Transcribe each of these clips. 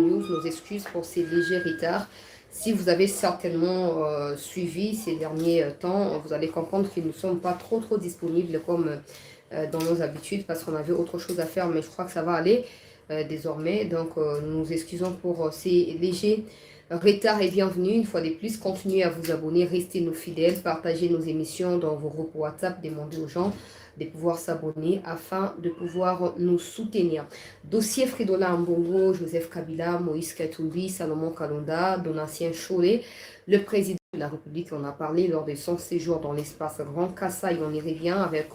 News, nos excuses pour ces légers retards. Si vous avez certainement suivi ces derniers temps, vous allez comprendre que nous ne sommes pas trop disponibles comme dans nos habitudes parce qu'on avait autre chose à faire, mais je crois que ça va aller désormais. Donc nous nous excusons pour ces légers retards et bienvenue une fois de plus. Continuez à vous abonner, restez nos fidèles, partagez nos émissions dans vos groupes WhatsApp, demandez aux gens de pouvoir s'abonner afin de pouvoir nous soutenir. Dossier Fridola Ambongo, Joseph Kabila, Moïse Katumbi, Salomon Kalonda, Donatien Cholet, le président de la République, on a parlé lors de son séjour dans l'espace Grand Kassai, on y revient avec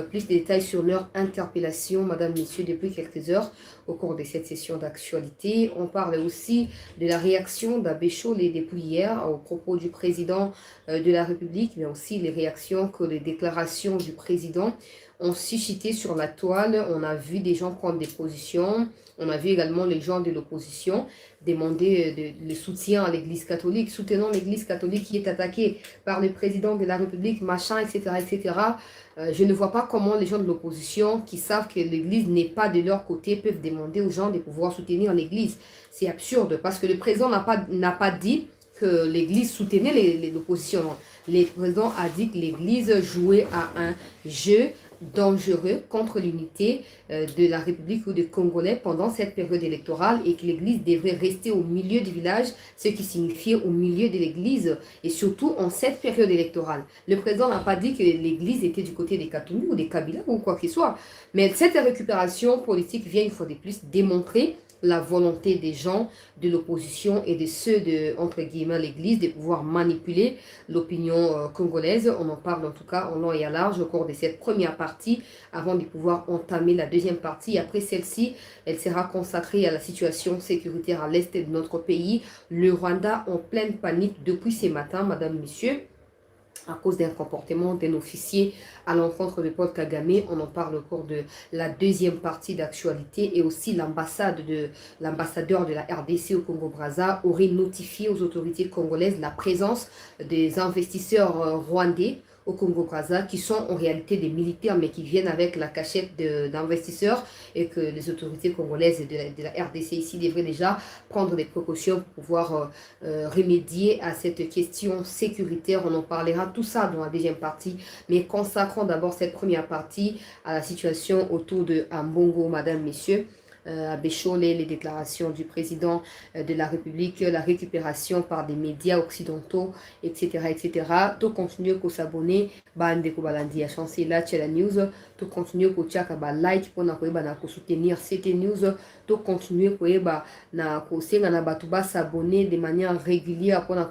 plus de détails sur leur interpellation, madame, messieurs, depuis quelques heures au cours de cette session d'actualité. On parle aussi de la réaction d'Abbé Cholet depuis hier au propos du président de la République, mais aussi les réactions que les déclarations du président ont suscité sur la toile. On a vu des gens prendre des positions, on a vu également les gens de l'opposition demander le soutien à l'Église catholique, soutenant l'Église catholique qui est attaquée par le président de la République, machin, etc., etc. Je ne vois pas comment les gens de l'opposition qui savent que l'Église n'est pas de leur côté peuvent demander aux gens de pouvoir soutenir l'Église. C'est absurde parce que le président n'a pas dit que l'Église soutenait l'opposition. Le président a dit que l'Église jouait à un jeu dangereux contre l'unité de la République ou des Congolais pendant cette période électorale et que l'Église devrait rester au milieu du village, ce qui signifiait au milieu de l'Église et surtout en cette période électorale. Le président n'a pas dit que l'Église était du côté des Katumbi ou des Kabila ou quoi que ce soit, mais cette récupération politique vient une fois de plus démontrer la volonté des gens de l'opposition et de ceux de, entre guillemets, l'Église, de pouvoir manipuler l'opinion congolaise. On en parle en tout cas en long et à large au cours de cette première partie avant de pouvoir entamer la deuxième partie. Après celle-ci, elle sera consacrée à la situation sécuritaire à l'est de notre pays. Le Rwanda en pleine panique depuis ce matin, madame, messieurs, à cause d'un comportement d'un officier à l'encontre de Paul Kagame. On en parle au cours de la deuxième partie d'actualité et aussi l'ambassadeur de la RDC au Congo-Brazza aurait notifié aux autorités congolaises la présence des investisseurs rwandais au Congo-Brazza qui sont en réalité des militaires mais qui viennent avec la cachette d'investisseurs et que les autorités congolaises de la RDC ici devraient déjà prendre des précautions pour pouvoir remédier à cette question sécuritaire. On en parlera tout ça dans la deuxième partie, mais consacrons d'abord cette première partie à la situation autour de Ambongo, madame, messieurs. Abbé Cholet, les déclarations du président de la République, la récupération par des médias occidentaux, etc. etc. Tout continuer à s'abonner, bande ko balandi a chancé là la news, tout continuer ko chaka ba like pour na soutenir cette news, tout continuer ko na ko senga na batu ba s'abonner de manière régulière pour na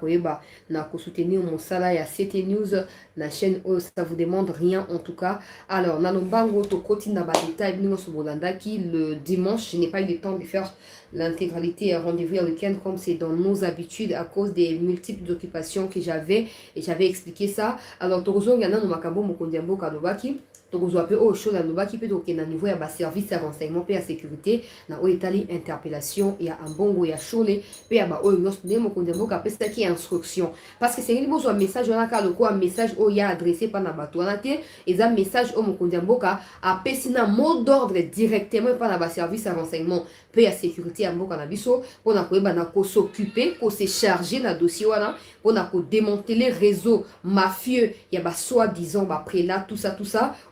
ko soutenir mon sala ya cette news la chaîne ça vous demande rien en tout cas. Alors nanombango to continue na ba détail bino so bolanda qui le dimanche je n'ai pas eu le temps de faire l'intégralité à rendez-vous le week-end comme c'est dans nos habitudes à cause des multiples occupations que j'avais et j'avais expliqué ça. Alors Togozo Yana no Makambo Mokondiambo Kalobaki Togozo ape o show na Nobaki pe donc na niveau ya ba service à renseignement pe à sécurité na o etali interpellation et à Ambongo ya Cholet pe ya ba o nos ne Mokondiambo ka pesa qui instruction parce que c'est une besoin message on a ka le quoi message o ya adressé par na bato na te et ça message au Mokondiambo ka a pesina mot d'ordre directement par na ba service à renseignement pe à sécurité à mboka na biso pour na ko ba na ko s'occuper ko se charger na dossier wana pour na ko démonter les réseaux mafieux ya ba soi-disant ba prélat tout ça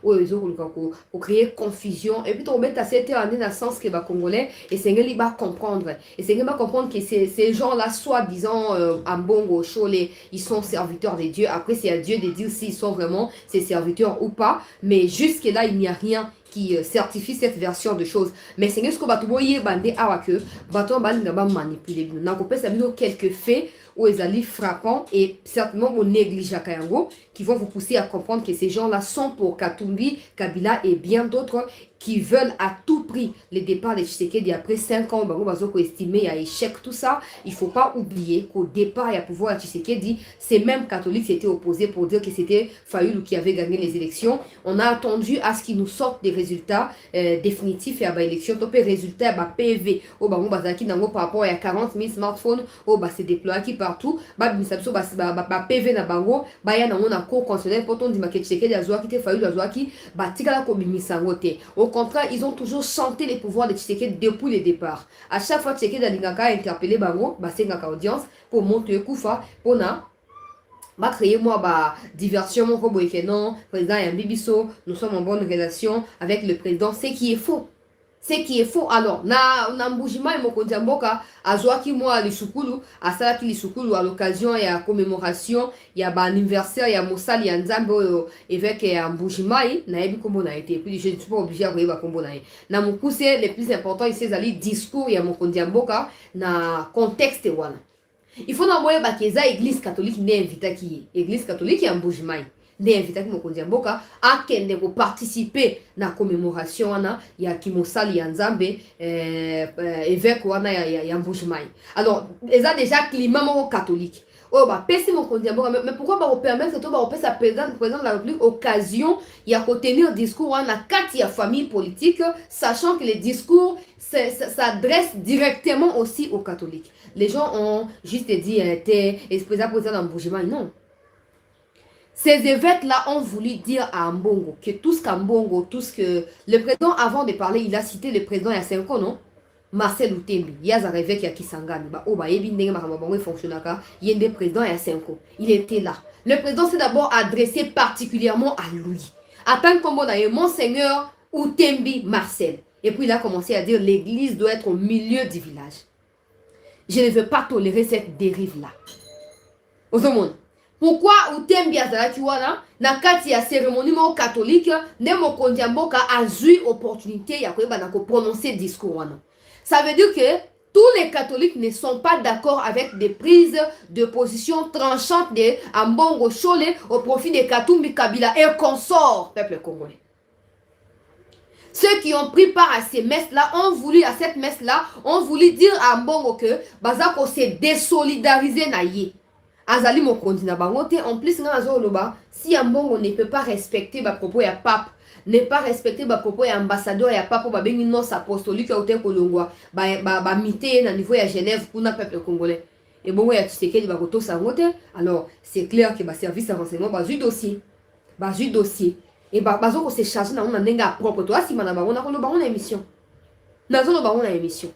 pour créer confusion et puis on met à cette année dans le sens que les Congolais et c'est qu'ils va comprendre et c'est qu'ils va comprendre que ces gens là soi-disant Ambongo Cholet ils sont serviteurs de Dieu. Après c'est à Dieu de dire s'ils sont vraiment ses serviteurs ou pas, mais jusque là il n'y a rien qui certifie cette version de choses. Mais c'est ce que va voyez bandé à que va manipuler n'a quelques faits où ils allaient frappants et certainement au néglige Kayango qui vont vous pousser à comprendre que ces gens-là sont pour Katumbi, Kabila et bien d'autres qui veulent à tout prix le départ de Tshisekedi après 5 ans, Bango Bazoko estimé à échec tout ça. Il ne faut pas oublier qu'au départ, il y a pouvoir à Tshisekedi, ces mêmes catholiques s'étaient opposés pour dire que c'était Fayoulou qui avait gagné les élections. On a attendu à ce qu'ils nous sortent des résultats définitifs et à l'élection. Topé résultat, PV, au Bango Bazaki, par rapport à 40 000 smartphones, c'est déployé partout. PV na Bango, Baya na on a cour constitutionnel pour ton dit que Tshisekedi a Zouaki, Fayoulou a Zouaki, Tika la Kobimi Sangote. contraire, ils ont toujours chanté les pouvoirs de Tshisekedi depuis le départ. À chaque fois, Tshisekedi a interpellé Bango, c'est une audience pour monter Koufa, pour créer moi diversion, mon robot et non, président et un bibiso, nous sommes en bonne relation avec le président, ce qui est faux. Ce qui est faux. Alors, na mbujima et mokonzi mboka azwaki moi lisukulu, asalaki lisukulu à l'occasion et à commémoration, il y a anniversaire, il y a mosali ya nzambe évêque ya mbujima na yebi kombo na été. Puis je ne suis pas obligé à voir kombo na ye. Na mokuse le plus important ici c'est discours ya mokonzi mboka na contexte wana. Il faut n'envoyer bakeza église catholique n'est invité qui est église catholique ya mbujima. N'est invité mokonzi mboka a kende ko participer na commémoration wana ya kimosali ya nzambe évêque wana ya mbujimai. Alors eza déjà climat moko catholique. Oh ba pesi mokonzi mboka mais pourquoi ba permettre to ba pesa président de la République occasion ya ko tenir discours wana kati ya famille politique sachant que les discours s'adressent directement aussi aux catholiques. Les gens ont juste dit était président de mbujimai non. Ces évêques-là ont voulu dire à Ambongo que tout ce qu'Ambongo, tout ce que... Le président, avant de parler, il a cité le président il y a 5 ans, non? Marcel Outembi. Il y a un évêque qui a Kisangani. Il y a des présidents il y a 5 ans. Il était là. Le président s'est d'abord adressé particulièrement à lui. À tant que Monseigneur Outembi Marcel. Et puis il a commencé à dire l'église doit être au milieu du village. Je ne veux pas tolérer cette dérive-là. Au monde. Pourquoi Outembi azalaki wana na kati ya cérémonie catholique ne mokonzi mboka a eu opportunité ya koyeba na ko prononcer discours wana. Ça veut dire que tous les catholiques ne sont pas d'accord avec des prises de position tranchantes de Ambongo Chole au profit de Katumbi Kabila et consorts peuple congolais. Ceux qui ont pris part à ces messes-là ont voulu, à cette messe-là, ont voulu dire à Ambongo que Bazako s'est désolidarisé na ye. Azali mokonzi na bangote en plus nga azoloba si Ambongo ne peut pas respecter ba propos ya pape ne pas respecter ba propos ya ambassadeur ya pape ba bengi nos apostolique ya ote kolongwa ba mité na niveau ya Genève pour na peuple congolais et bongo ya Tshisekedi ba koto sangote alors c'est clair que ba service de renseignement ba ju dossier et bazoko se charger na ndenga propre to asima na bango na koloba on émission na zolo bango na émission.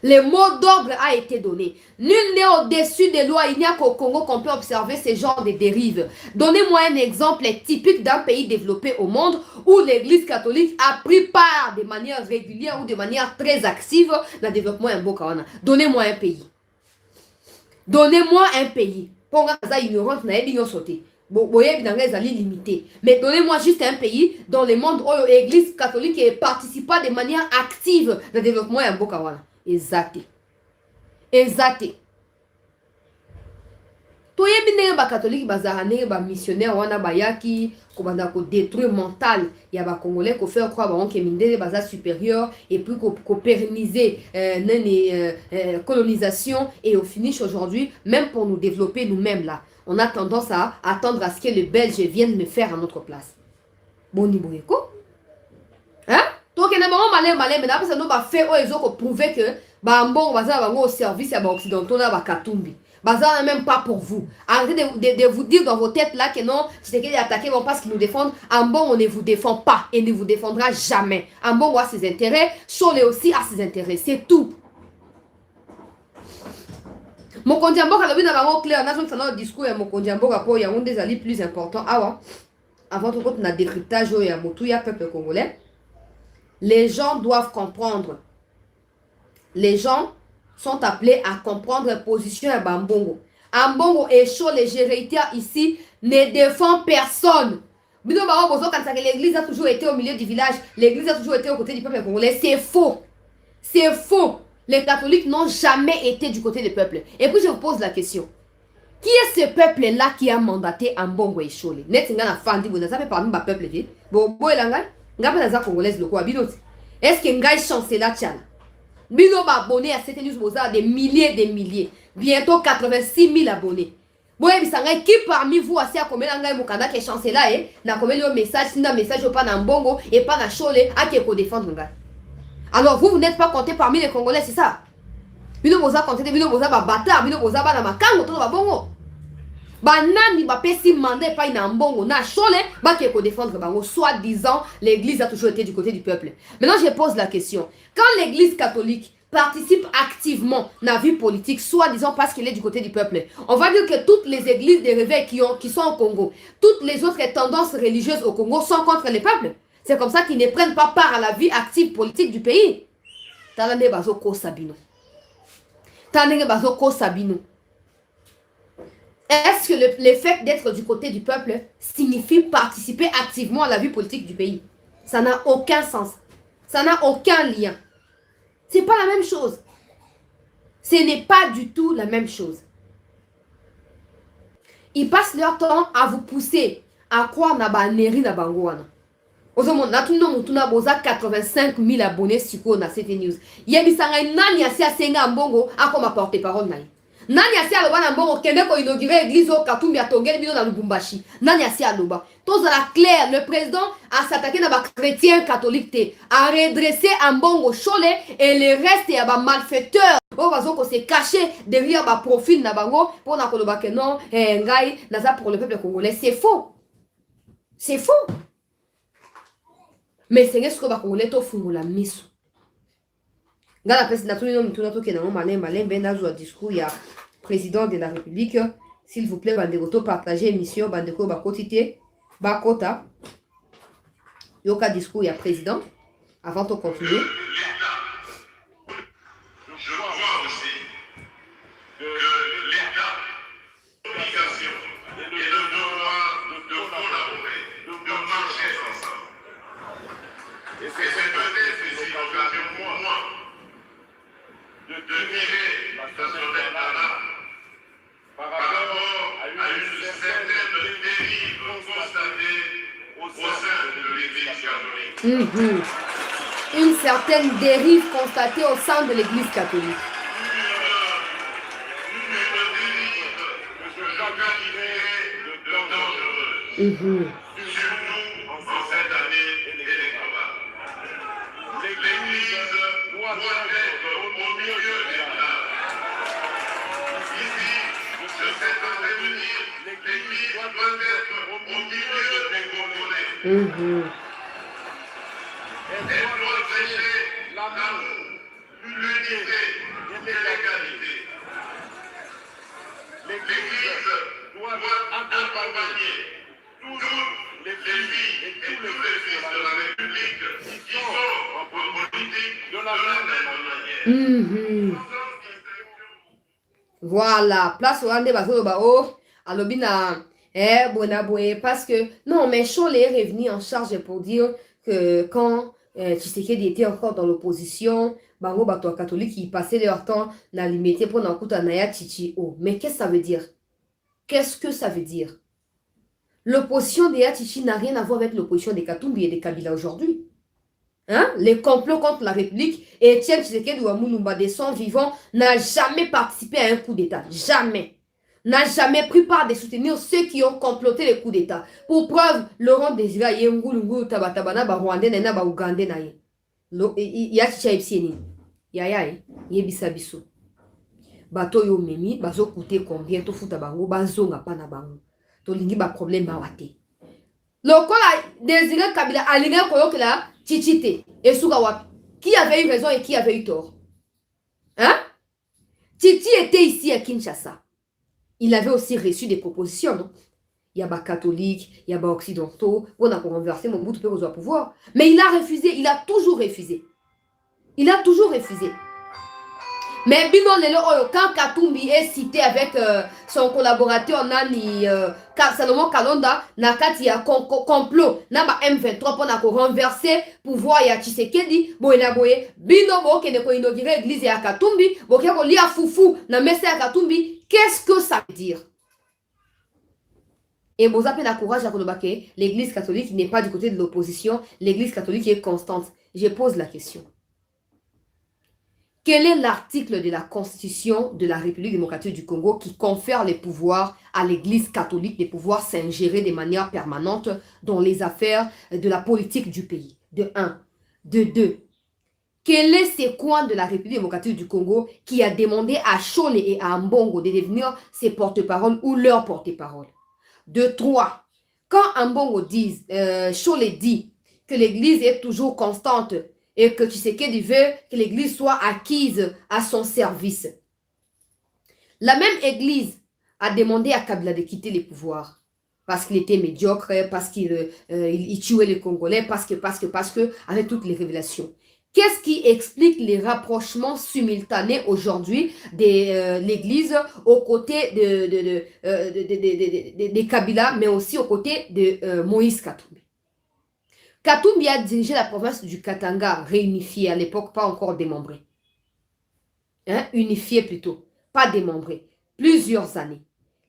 Le mot d'ordre a été donné. Nul n'est au-dessus des lois. Il n'y a qu'au Congo qu'on peut observer ce genre de dérives. Donnez-moi un exemple typique d'un pays développé au monde où l'Église catholique a pris part de manière régulière ou de manière très active dans le développement en Bokawana. Donnez-moi un pays. Donnez-moi un pays. Pour nga ignorance na ebi sauté. Limité. Mais donnez-moi juste un pays dans le monde où l'Église catholique participe de manière active dans le développement en Bokawana. Exacté. Toyebi ndenge ba catholique bazara ndenge ba missionnaire wana bayaki ko banda ko détruire mental ya ba congolais ko faire croire ba que mindele baza supérieur et puis ko pérenniser colonisation et au finish aujourd'hui même pour nous développer nous-mêmes là on a tendance à attendre à ce que les Belges viennent le faire à notre place. Boni boyeko. Hein? Donc il y a des malais mais après ça nous va faire pour prouver que ba mbongo baza bango au service ya ba occidentaux na ba katumbi. Baza même pas pour vous. Arrêtez de vous dire dans vos têtes là que non, c'est qu'ils attaquent parce qu'ils nous défendent. Ambongo ne vous défend pas et ne vous défendra jamais. Ambongo a ses intérêts, Chole aussi a ses intérêts, c'est tout. Mokonzi mboka lobi na bango clair na zonka na discours ya mokonzi mboka po ya des alliés plus important awa avant tout na décryptage ya motu ya peuple congolais. Les gens doivent comprendre. Les gens sont appelés à comprendre la position de Ambongo. Ambongo et Chole, les Gérétiens ici, ne défend personne. L'église a toujours été au milieu du village. L'église a toujours été au côté du peuple congolais. C'est faux. C'est faux. Les catholiques n'ont jamais été du côté du peuple. Et puis je vous pose la question. Qui est ce peuple-là qui a mandaté Ambongo et Chole? Est-ce que Ngai chancela Tchana? Bino ba abonné à cette news boza des milliers. Bientôt 86 000 abonnés. Boye bisanga qui parmi vous assez à combien ngai mukanda qui chancela na combien le message na message pas na Mbongo et pas na Chole à qui ko défendre ngai. Alors vous n'êtes pas compté parmi les Congolais, c'est ça? Bino boza compté bino boza ba bata, bino boza ba na makango to ba bongo. Banani ba pesi mandat pas na mbongo na chole ba ke ko défendre bango soi-disant l'église a toujours été du côté du peuple. Maintenant je pose la question. Quand l'église catholique participe activement dans la vie politique, soi-disant parce qu'elle est du côté du peuple, on va dire que toutes les églises des réveils qui sont au Congo, toutes les autres tendances religieuses au Congo sont contre le peuple. C'est comme ça qu'ils ne prennent pas part à la vie active politique du pays. Talande bazoko sabino. Talande bazoko sabino. Est-ce que le fait d'être du côté du peuple signifie participer activement à la vie politique du pays? Ça n'a aucun sens. Ça n'a aucun lien. C'est pas la même chose. Ce n'est pas du tout la même chose. Ils passent leur temps à vous pousser à croire na ba neri na bangoana. Ozomon na tuno mutuna boza 85 000 abonnés sur na CT News. Yebisanga nani asi asenga mbongo akoma porte-parole naï. Nani asi aloba na mbongo kende ko inaugurer église au Katumbi atongeli bino na Lubumbashi. Nani asi aloba. Tous à la claire, le président a s'attaqué à les chrétiens catholiques, a redressé un mbongo chole et le reste ya ba malfaiteurs. Oh bazo ko se cacher derrière ba profil na bango pour na koloba que non ngai naza pour le peuple congolais. C'est faux. C'est faux. Mais c'est ce que ba congolais to fungula miso. Ngala président tout le monde tout ke na malin ben na zo discours ya président de la République. S'il vous plaît bandeko partager émission bandeko ba quotité ba kota yoka discours ya président avant de continuer. Je crois aussi que l'État a l'obligation et le devoir de collaborer, de marcher ensemble. Et c'est peut-être ici l'occasion pour moi de tirer la sonnette d'alarme par rapport à une certaine dérive constatée au sein de l'Église catholique. Une certaine dérive constatée au sein de l'Église catholique. Une dérive que je qualifierais de dangereuse. Surtout en cette année électorale. L'Église doit être au milieu des places. Ici, je sais pas venir, l'Église doit être au milieu des Congolais. Elle doit prêcher l'amour, l'unité et l'égalité. L'Église doit accompagner toutes les filles et tous les fils de la République qui sont en politique de la même manière. Voilà, place au Rwanda bazo bao alobina parce que non mais Chole est revenu en charge pour dire que quand Tshisekedi était encore dans l'opposition, bango bato catholique ils passaient leur temps na limité pour n'akuta naya chichi o. Mais qu'est-ce que ça veut dire? Qu'est-ce que ça veut dire? L'opposition des Yatichi n'a rien à voir avec l'opposition des Katumbi et des Kabila aujourd'hui. Hein? Les complots contre la République et Etienne Tshisekedi ou Amoulumba des sons vivants n'a jamais participé à un coup d'État. Jamais. N'a jamais pris part de soutenir ceux qui ont comploté les coups d'État. Pour preuve, Laurent Désiré Yengulungu Tabatabana ba Rwandais nena ba Ougandais na ye. Yaticha Epsieni. Yaya yebisa biso. Bato yo memi bazo coûter combien to futa bango bazonga pa na bango. To lingi ba problème ba wate. Lokola Désiré Kabila alinga koyokela Chichite et Souga wapi. Qui avait eu raison et qui avait eu tort? Hein? Titi était ici à Kinshasa. Il avait aussi reçu des propositions, non? Il y a des catholiques, il y a des occidentaux, on a renversé mon bout de au pouvoir. Mais il a refusé, il a toujours refusé. Il a toujours refusé. Mais Bino Lelo, quand Katumbi est cité avec son collaborateur Nani Salomon Kalonda, Nakati y a complot, Naba M23 pour renverser pouvoir ya Tshisekedi, Boenaboye, Bino Bo qui ne inauguré l'église ya Katumbi, Bo qui a lié à Foufou, na messe ya Katumbi, qu'est-ce que ça veut dire? Et vous avez la courage à Kolobake, l'église catholique n'est pas du côté de l'opposition, l'église catholique est constante. Je pose la question. Quel est l'article de la Constitution de la République démocratique du Congo qui confère les pouvoirs à l'Église catholique de pouvoir s'ingérer de manière permanente dans les affaires de la politique du pays? De 1. De 2. Quel est ce coin de la République démocratique du Congo qui a demandé à Chole et à Ambongo de devenir ses porte-parole ou leur porte-parole? De 3. Quand Ambongo dit, Chole dit que l'Église est toujours constante et que Tshisekedi veut que l'Église soit acquise à son service, la même Église a demandé à Kabila de quitter les pouvoirs parce qu'il était médiocre, parce qu'il il tuait les Congolais, parce que, avec toutes les révélations. Qu'est-ce qui explique les rapprochements simultanés aujourd'hui de l'Église aux côtés de Kabila, mais aussi aux côtés de Moïse Katumbi? Katumbi a dirigé la province du Katanga, réunifiée à l'époque, pas encore démembrée. Unifiée plutôt, pas démembrée. Plusieurs années.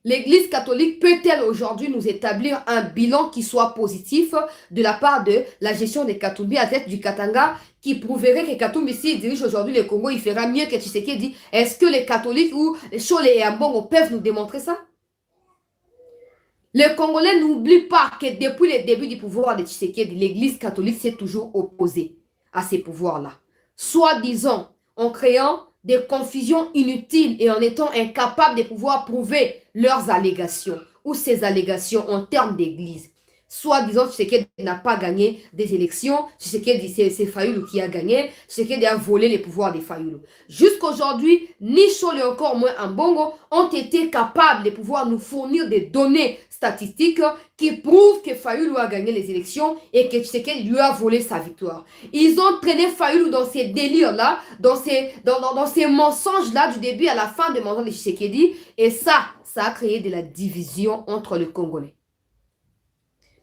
L'Église catholique peut-elle aujourd'hui nous établir un bilan qui soit positif de la part de la gestion de Katumbi à tête du Katanga, qui prouverait que Katumbi, s'il dirige aujourd'hui le Congo, il fera mieux que Tshisekedi? Est-ce que les catholiques ou les Chole et Ambongo peuvent nous démontrer ça? Les Congolais n'oublient pas que depuis le début du pouvoir de Tshisekedi, l'Église catholique s'est toujours opposée à ces pouvoirs-là. Soi-disant, en créant des confusions inutiles et en étant incapables de pouvoir prouver leurs allégations ou ces allégations en termes d'église. Soi-disant, Tshisekedi n'a pas gagné des élections, Tshisekedi c'est Fayoulou qui a gagné, Tshisekedi a volé les pouvoirs des Fayoulou. Jusqu'aujourd'hui, ni Chole et encore moins Ambongo ont été capables de pouvoir nous fournir des données statistiques qui prouvent que Fayoulou a gagné les élections et que Tshisekedi lui a volé sa victoire. Ils ont traîné Fayoulou dans ces délires-là, dans ces mensonges-là du début à la fin de mandat de Tshisekedi, et ça a créé de la division entre les Congolais.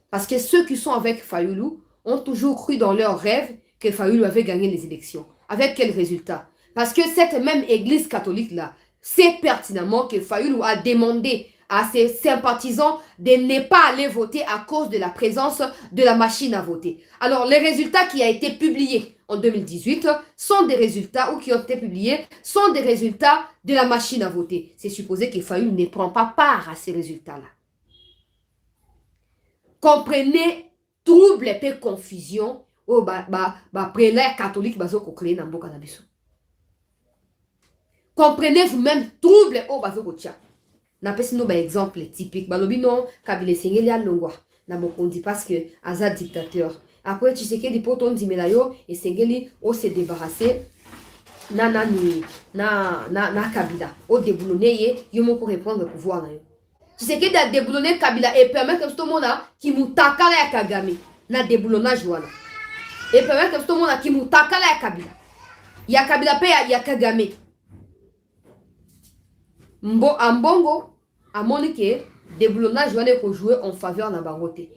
Parce que ceux qui sont avec Fayoulou ont toujours cru dans leurs rêves que Fayoulou avait gagné les élections. Avec quel résultat? Parce que cette même église catholique-là sait pertinemment que Fayoulou a demandé à ses sympathisants de ne pas aller voter à cause de la présence de la machine à voter. Alors, les résultats qui ont été publiés en 2018 sont des résultats, ou qui ont été publiés, sont des résultats de la machine à voter. C'est supposé que Fayoulou ne prend pas part à ces résultats-là. Comprenez, trouble et confusion au prélats catholique bazo ko créer na mboka na biso. Comprenez vous-même trouble au bazo ko tia. Na pesi no ba exemple typique balobi non Kabila sengeli alongwa na bokondi parce que aza dictateur. Après Tshisekedi poto ndimela yo et sengeli o se débarrasser na Kabila o déboulonner ye yo mo pour reprendre le pouvoir na yo. Tshisekedi a déboulonné Kabila et permet que tout le monde qui moutakala ya Kagame na déboulonnage wana. Et permet que tout le monde qui moutakala ya Kabila. Ya Kabila pe ya Kagame. Ambongo a montré que déboulonnage wana ko jouer en faveur na bangote.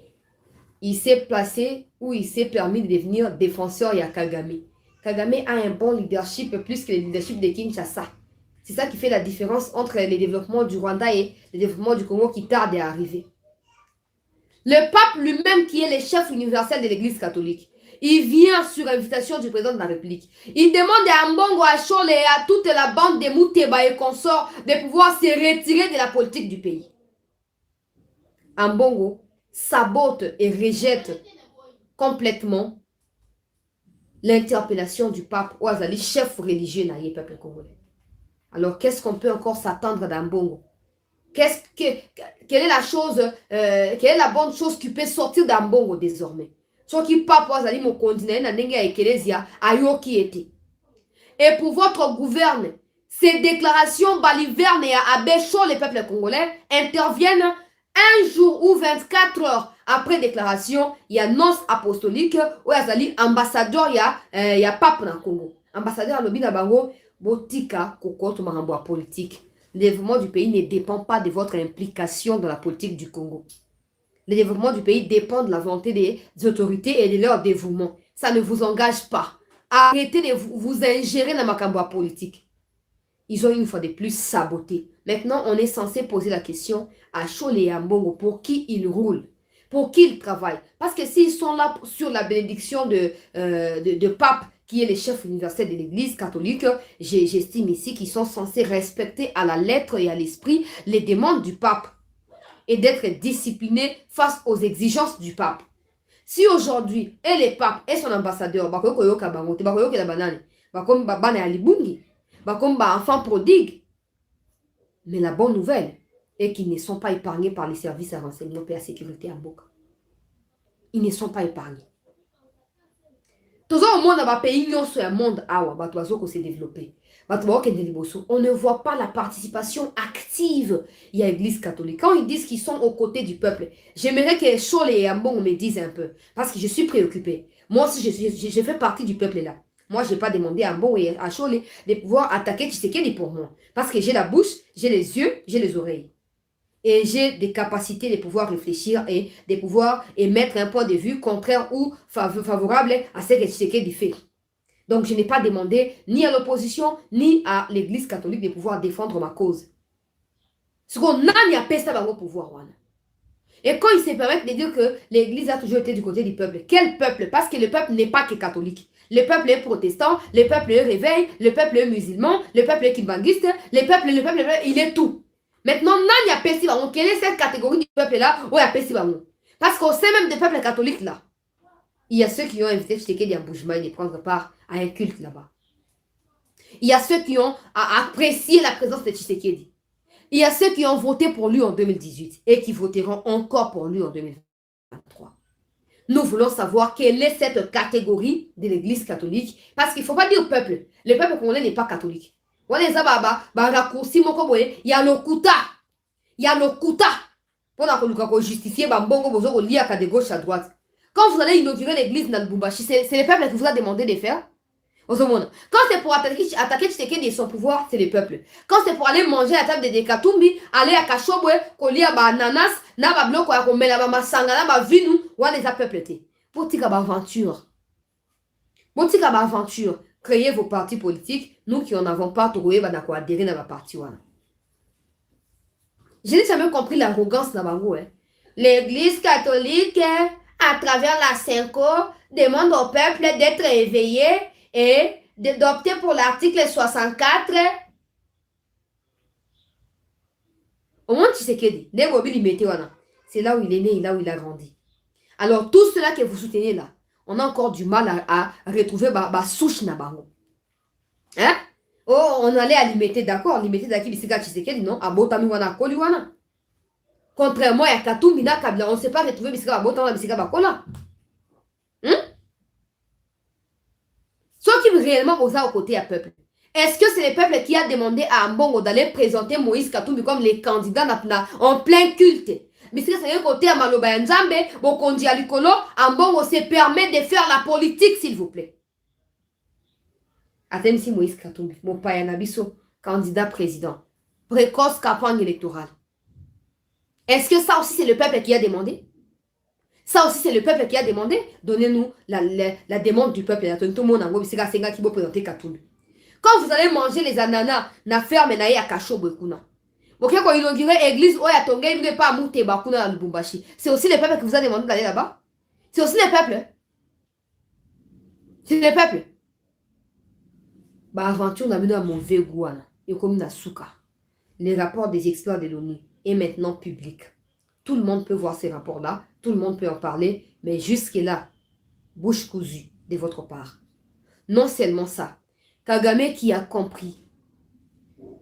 Il s'est placé ou il s'est permis de devenir défenseur ya Kagame. Kagame a un bon leadership plus que le leadership de Kinshasa. C'est ça qui fait la différence entre le développement du Rwanda et le développement du Congo qui tarde à arriver. Le pape lui-même, qui est le chef universel de l'Église catholique, il vient sur invitation du président de la République. Il demande à Ambongo, à Chole et à toute la bande de Mouteba et consorts de pouvoir se retirer de la politique du pays. Ambongo sabote et rejette complètement l'interpellation du pape Ouazali, chef religieux du peuple congolais. Alors, qu'est-ce qu'on peut encore s'attendre d'Ambongo? Quelle est la chose, quelle est la bonne chose qui peut sortir d'Ambongo désormais? Ce qui pape Ouazali mon continent na ndenge ya ecclesia ayoki ete. Et pour votre gouverne, ces déclarations balivernes et abéchant les peuples congolais interviennent un jour ou 24 heures après déclaration, il y a annonce apostolique où Ouazali ambassadeur il y a pape na Congo. Ambassadeur à l'obi na bango botika kokoto marambo à politique. Le développement du pays ne dépend pas de votre implication dans la politique du Congo. Le développement du pays dépend de la volonté des autorités et de leur dévouement. Ça ne vous engage pas. Arrêtez de vous ingérer dans ma politique. Ils ont une fois de plus saboté. Maintenant, on est censé poser la question à Chole et à Ambongo pour qui ils roulent, pour qui ils travaillent. Parce que s'ils sont là sur la bénédiction de pape, qui est le chef universel de l'Église catholique, j'estime ici qu'ils sont censés respecter à la lettre et à l'esprit les demandes du pape et d'être disciplinés face aux exigences du pape. Si aujourd'hui, et le pape et son ambassadeur, comme enfant prodigue, mais la bonne nouvelle est qu'ils ne sont pas épargnés par les services à renseignement et à sécurité en Boka. Ils ne sont pas épargnés. Tout ça, au monde, dans le pays, nous sommes un monde qui s'est développé. On ne voit pas la participation active. Il y a l'Église catholique. Quand ils disent qu'ils sont aux côtés du peuple, j'aimerais que Chole et Ambon me disent un peu. Parce que je suis préoccupée. Moi aussi, je fais partie du peuple là. Moi, je n'ai pas demandé à Ambon et à Chole de pouvoir attaquer Tshisekedi pour moi. Parce que j'ai la bouche, j'ai les yeux, j'ai les oreilles. Et j'ai des capacités de pouvoir réfléchir et de pouvoir émettre un point de vue contraire ou favorable à ce que Tshisekedi fait. Donc, je n'ai pas demandé ni à l'opposition, ni à l'Église catholique de pouvoir défendre ma cause. Ce qu'on a, il n'y a pas ça dans le pouvoir. Et quand ils se permettent de dire que l'Église a toujours été du côté du peuple, quel peuple? Parce que le peuple n'est pas que catholique. Le peuple est protestant, le peuple est réveil, le peuple est musulman, le peuple est kimbanguiste, le peuple, il est tout. Maintenant, il n'y a pas ça. Quelle est cette catégorie du peuple-là où il y a pas ça? Parce qu'au sein même des peuples catholiques, là, il y a ceux qui ont invité Tshisekedi à Mbuji-Mayi de prendre part à un culte là-bas. Il y a ceux qui ont apprécié la présence de Tshisekedi. Il y a ceux qui ont voté pour lui en 2018 et qui voteront encore pour lui en 2023. Nous voulons savoir quelle est cette catégorie de l'Église catholique. Parce qu'il ne faut pas dire peuple. Le peuple congolais n'est pas catholique. Il y a le Kuta. Il y a le Kuta. Pour justifier de gauche à droite. Quand vous allez inaugurer l'église dans le Lubumbashi, c'est le peuple qui vous a demandé de faire. Quand c'est pour attaquer Tshisekedi et son pouvoir, c'est le peuple. Quand c'est pour aller manger à la table de Dekatumbi, aller à Kachobwe, coller à bananas, na ba bloko ya komela ba masanga na ba vinu, wa les a peuple te. Botika ba aventure. Botika ba aventure. Créez vos partis politiques. Nous qui en avons pas trouvé, bah d'accord, adhérer dans ma partie. J'ai jamais compris l'arrogance dans Bango. L'église catholique, à travers la Cinco, demande au peuple d'être éveillé et d'opter pour l'article 64. Au moins, tu sais que c'est là où il est né et là où il a grandi. Alors, tout cela que vous soutenez là, on a encore du mal à retrouver ma souche na bango. Hein? Oh, on allait à limiter, d'accord, limiter d'aki bisika Tshisekedi, non? Abotami wana koli wana. Contrairement à Katumbi na Kabila, on ne sait pas retrouver bisika abotami bisika bakola. Ceux qui réellement osent au côté à peuple. Est-ce que c'est le peuple qui a demandé à Ambongo d'aller présenter Moïse Katumbi comme les candidats en plein culte? Mais si c'est un côté à Maloba Nzambe, Bokondi Alikolo, Ambongo se permet de faire la politique, s'il vous plaît. Atemsi Moïse Katumbi, mon père Nabiso, candidat président. Précoce campagne électorale. Est-ce que ça aussi c'est le peuple qui a demandé? Ça aussi c'est le peuple qui a demandé? Donnez-nous la demande du peuple. Tout le monde a qui va présenter Katumbi. Quand vous allez manger les ananas, na ferme na ya Kachobo kuna. Ok, quand il inaugurait l'église, oh ya tonga, il ne pas monter bakuna dans le Lubumbashi. C'est aussi le peuple qui vous a demandé d'aller là-bas. C'est aussi le peuple. C'est le peuple. Bah aventure n'a mis à mon végouana. Et comme na souka. Les rapports des experts de l'ONU est maintenant public. Tout le monde peut voir ces rapports-là. Tout le monde peut en parler. Mais jusque-là, bouche cousue de votre part. Non seulement ça. Kagame qui a compris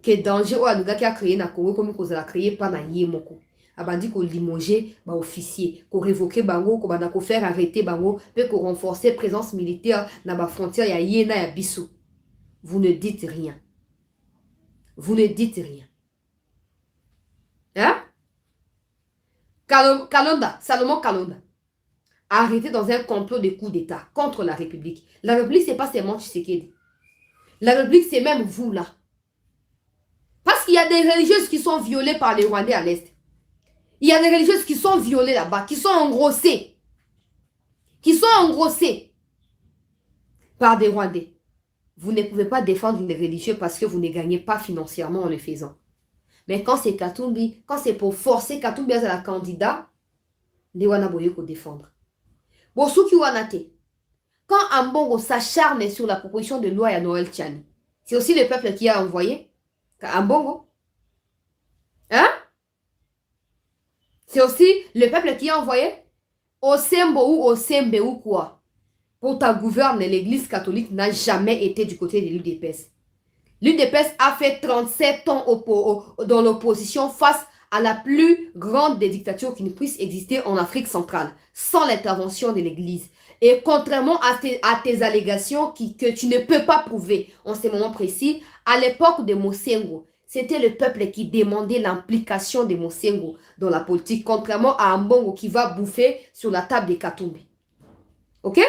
que danger ou anuga qui a créé na Congo comme qu'on a créé pas na yemoko. Abandi ko limoger ba officier, ko révoquer bango, ko banda ko faire arrêter bango, peut ko renforcer présence militaire na ba frontière ya yena ya biso. Vous ne dites rien. Vous ne dites rien. Hein? Kalonda, Salomon Kalonda, arrêté dans un complot de coup d'État contre la République. La République, c'est pas seulement Tshisekedi. La République, c'est même vous là. Parce qu'il y a des religieuses qui sont violées par les Rwandais à l'Est. Il y a des religieuses qui sont violées là-bas, qui sont engrossées. Qui sont engrossées par des Rwandais. Vous ne pouvez pas défendre les religieux parce que vous ne gagnez pas financièrement en le faisant. Mais quand c'est Katumbi, quand c'est pour forcer Katumbi à la candidat, les Wanaboye pour défendre. Bosuki Wanate. Quand Ambongo s'acharne sur la proposition de loi à Noël Tchani, c'est aussi le peuple qui a envoyé Ambongo. Hein? C'est aussi le peuple qui a envoyé. Osembo ou Osembe ou quoi, pour ta gouverne, l'église catholique n'a jamais été du côté de l'UDPS. L'UDPS a fait 37 ans dans l'opposition face à la plus grande des dictatures qui ne puisse exister en Afrique centrale, sans l'intervention de l'église. Et contrairement à tes allégations que tu ne peux pas prouver en ces moments précis, à l'époque de Mosengo, c'était le peuple qui demandait l'implication de Mosengo dans la politique, contrairement à Ambongo qui va bouffer sur la table des Katumbi. Ok?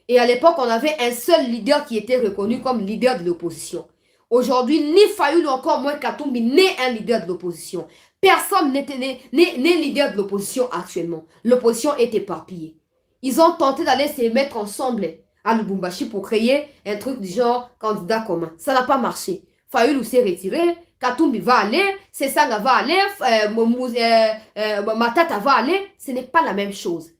Et à l'époque, on avait un seul leader qui était reconnu comme leader de l'opposition. Aujourd'hui, ni Fayoulou, encore moins Katumbi, n'est un leader de l'opposition. Personne n'est leader de l'opposition actuellement. L'opposition est éparpillée. Ils ont tenté d'aller se mettre ensemble à Lubumbashi pour créer un truc du genre candidat commun. Ça n'a pas marché. Fayoulou s'est retiré, Katumbi va aller, Sesanga va aller, Matata va aller. Ce n'est pas la même chose.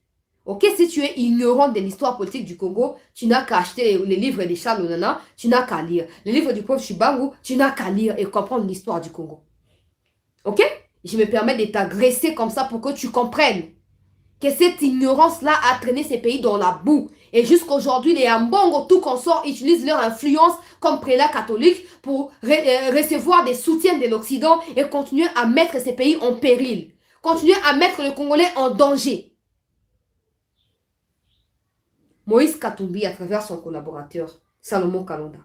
Ok, si tu es ignorant de l'histoire politique du Congo, tu n'as qu'à acheter les livres de Charles Onana, tu n'as qu'à lire. Les livres du prof Chibangu, tu n'as qu'à lire et comprendre l'histoire du Congo. Ok? Je me permets de t'agresser comme ça pour que tu comprennes que cette ignorance-là a traîné ces pays dans la boue. Et jusqu'aujourd'hui, les Ambongo, tout consorts, utilisent leur influence comme prélat catholique pour recevoir des soutiens de l'Occident et continuer à mettre ces pays en péril. Continuer à mettre le Congolais en danger. Moïse Katumbi, à travers son collaborateur, Salomon Kalonda,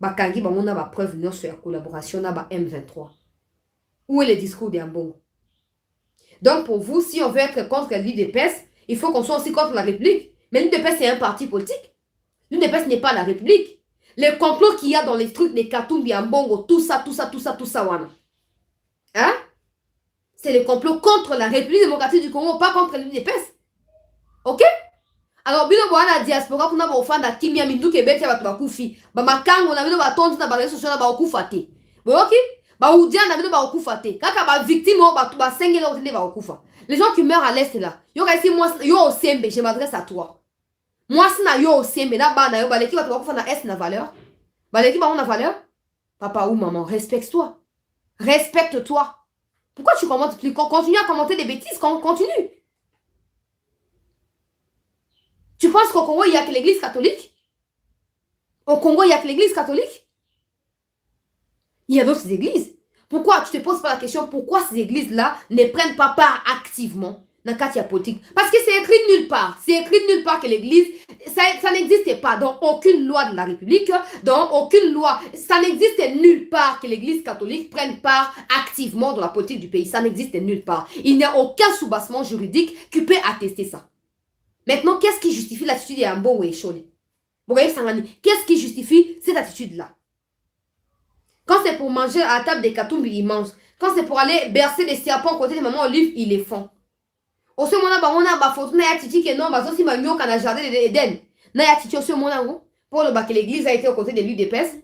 Bakangi, on a preuve sur la collaboration na M23. Où est le discours d'Ambongo? Donc, pour vous, si on veut être contre l'UDPS, il faut qu'on soit aussi contre la République. Mais l'UDPS, c'est un parti politique. L'UDPS n'est pas la République. Les complots qu'il y a dans les trucs des Katumbi, Ambongo, tout ça, wana. Hein? C'est les complots contre la République démocratique du Congo, pas contre l'UDPS. Ok? Alors, bino bwana la diaspora kuna ba ofanda kimia minduke bete batu bakufi. Ba makango na bino ba tonzi na ba réseaux sociaux na ba okufa te. Boyoki? Ba udia na bino ba okufa te. Kaka ba victime o batu ba sengela otende ba okufa. Les gens qui meurent à l'est là. Yo kasi moi yo Osembe, je m'adresse à toi. Moi sina yo Osembe na ba na yo baleki batu bakufa na est na valeur. Baleki ba na valeur? Papa ou maman, respecte-toi. Respecte-toi. Pourquoi tu commentes plus? Continue à commenter des bêtises, continue. Tu penses qu'au Congo, il n'y a que l'église catholique? Au Congo, il n'y a que l'église catholique? Il y a d'autres églises. Pourquoi tu ne te poses pas la question pourquoi ces églises-là ne prennent pas part activement dans la quartier politique? Parce que c'est écrit nulle part. C'est écrit nulle part que l'église, ça n'existe pas dans aucune loi de la République, dans aucune loi. Ça n'existe nulle part que l'église catholique prenne part activement dans la politique du pays. Ça n'existe nulle part. Il n'y a aucun soubassement juridique qui peut attester ça. Maintenant, qu'est-ce qui justifie l'attitude de Ambongo et Chole? Qu'est-ce qui justifie cette attitude-là? Quand c'est pour manger à la table des Katumbi, ils mangent. Quand c'est pour aller bercer les serpents côté de maman Olive, ils les font. Au ce moment-là, on a ma photo, na titi que non, bazo si manio kana jardin d'Éden. Na ya titi au ce moment-là, pour le bac l'église a été aux côtés de l'UDPS.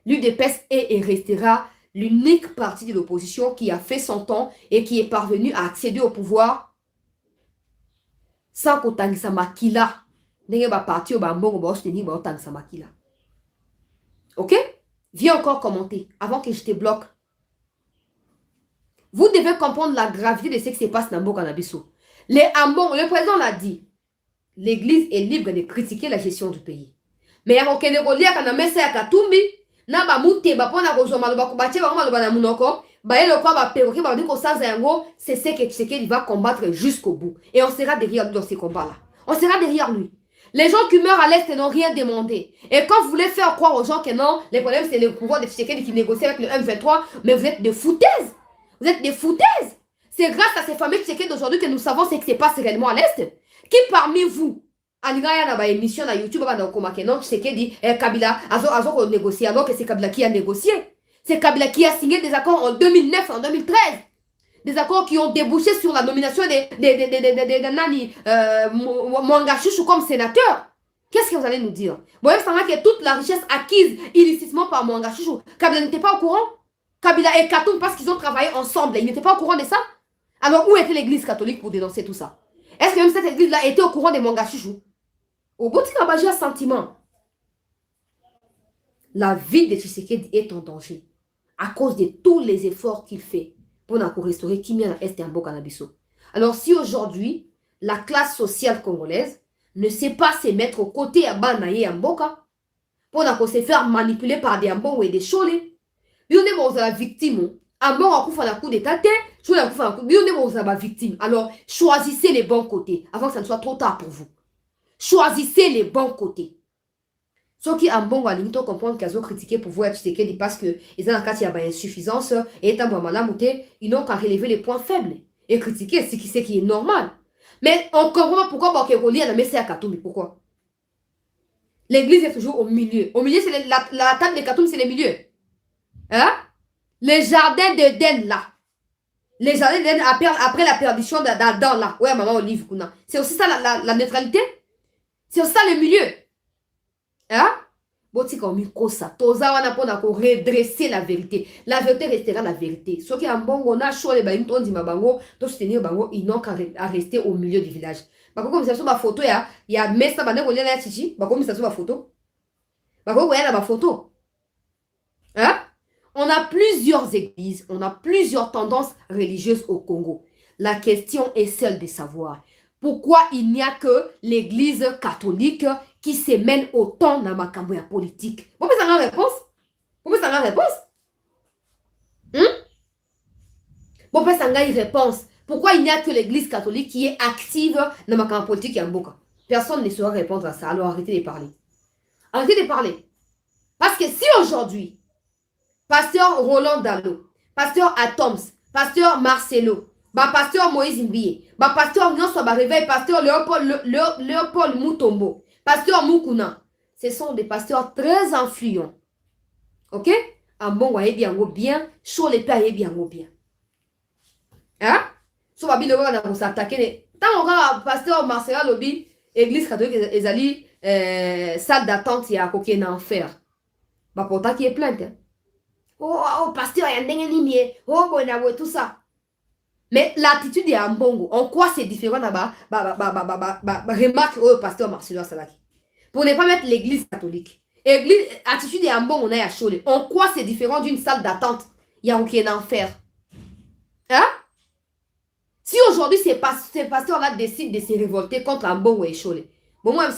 L'UDPS est et restera l'unique parti de l'opposition qui a fait son temps et qui est parvenu à accéder au pouvoir sans kotangisa makila. Ndenge ba parti au bambongo ba osteni ba otangisa makila. Ok? Viens encore commenter avant que je te bloque. Vous devez comprendre la gravité de ce qui se passe dans Mboka Nabiso. Le président l'a dit. L'église est libre de critiquer la gestion du pays. Mais il y a aucun érolia quand on met ça à Katumbi. Na ba mute ba pona ko zoma ba ko bache ba ma ba na munoko. Ba ele ko ba perroquet ba dit ko ça zango, c'est ce que Tshisekedi va combattre jusqu'au bout et on sera derrière lui dans ces combats là. On sera derrière lui. Les gens qui meurent à l'est n'ont rien demandé. Et quand vous voulez faire croire aux gens que non, le problème c'est le pouvoir de Tshisekedi qui négocie avec le M23, mais vous êtes des foutaises. Vous êtes des foutaises. C'est grâce à ces fameux Tshisekedi d'aujourd'hui que nous savons ce qui se passe réellement à l'est. Qui parmi vous Alingaya na ba émission na YouTube ba na komake non Tshisekedi Kabila azo négocier alors que c'est Kabila qui a négocié. C'est Kabila qui a signé des accords en 2009 en 2013. Des accords qui ont débouché sur la nomination de Nani Mwanga Chouchou comme sénateur. Qu'est-ce que vous allez nous dire? Vous voyez que toute la richesse acquise illicitement par Mwanga Chouchou, Kabila n'était pas au courant. Kabila et Katum parce qu'ils ont travaillé ensemble. Ils n'étaient pas au courant de ça. Alors où était l'église catholique pour dénoncer tout ça? Est-ce que même cette église-là était au courant de Mwanga Chouchou? Au bout de un sentiment. La vie de Tshisekedi est en danger à cause de tous les efforts qu'il fait pour restaurer Kimia Est et Mboka Nabiso. Alors si aujourd'hui, la classe sociale congolaise ne sait pas se mettre aux côtés à Banaye et Mboka pour se faire manipuler par des Ambongo et des Cholé. Bien on la victime. Ambongo a fait la coup d'état, Cholé a fait la coup. Bien on la victime. Alors, choisissez les bons côtés avant que ça ne soit trop tard pour vous. Choisissez les bons côtés. Ceux qui Ambongo a limité comprendre qu'ils ont critiqué pour vous être parce que ils ont un cas de insuffisance et étant ils n'ont qu'à relever les points faibles et critiquer ce qui est normal. Mais on comprend pourquoi Bakéroli a la messe à Katoumi. Pourquoi? L'église est toujours au milieu. Au milieu, c'est la table de Katoumi, c'est le milieu. Hein? Les jardins d'Éden, là. Les jardins d'Éden, après la perdition d'Adam, là. Ouais, maman Olive, c'est aussi ça la neutralité? C'est aussi ça le milieu. Hein? Boti comme ça. Toza wana pona ko redresser la vérité. La vérité restera la vérité. Ceux qui ont bon na chaud les bains ton dima bango, to soutenir bango, ils n'ont qu'à rester au milieu du village. Bako comme ça sur ma photo ya messa bana ko lia chichi, bako comme ça sur ma photo. Bako ko ya ma photo. Hein? On a plusieurs églises, on a plusieurs tendances religieuses au Congo. La question est celle de savoir pourquoi il n'y a que l'église catholique qui se mène autant dans ma campagne politique. Vous pouvez savoir la réponse? Vous pouvez savoir la réponse? Vous pouvez savoir une réponse. Pourquoi il n'y a que l'église catholique qui est active dans ma campagne politique à Mboka? Personne ne saura répondre à ça. Alors arrêtez de parler. Arrêtez de parler. Parce que si aujourd'hui, pasteur Roland Dalo, pasteur Atoms, pasteur Marcelo, pasteur Moïse Mbiye, pasteur Nyonso Réveil, pasteur Léopold Mutombo, pasteur Mukuna, ce sont des pasteurs très influents. Ok? Ambongo est bien, chaud les pères est bien. Hein? So babi le gars on s'attaquer. Tant on pasteur Marcelo Lobby, église catholique ezali salle d'attente ya koké en enfer. Porta qui est plainte. Oh, pasteur ya ndenge nini oh tout ça. Mais l'attitude de Ambongo, en quoi c'est différent là-bas? Remarque au pasteur Marcelo Salaki. Pour ne pas mettre l'église catholique. Église, attitude de Ambongo, on a à Cholé. En quoi c'est différent d'une salle d'attente? Il y a aucun enfer. Hein? Si aujourd'hui ces pasteurs-là décident de se révolter contre Ambongo et Cholé, bon, moi,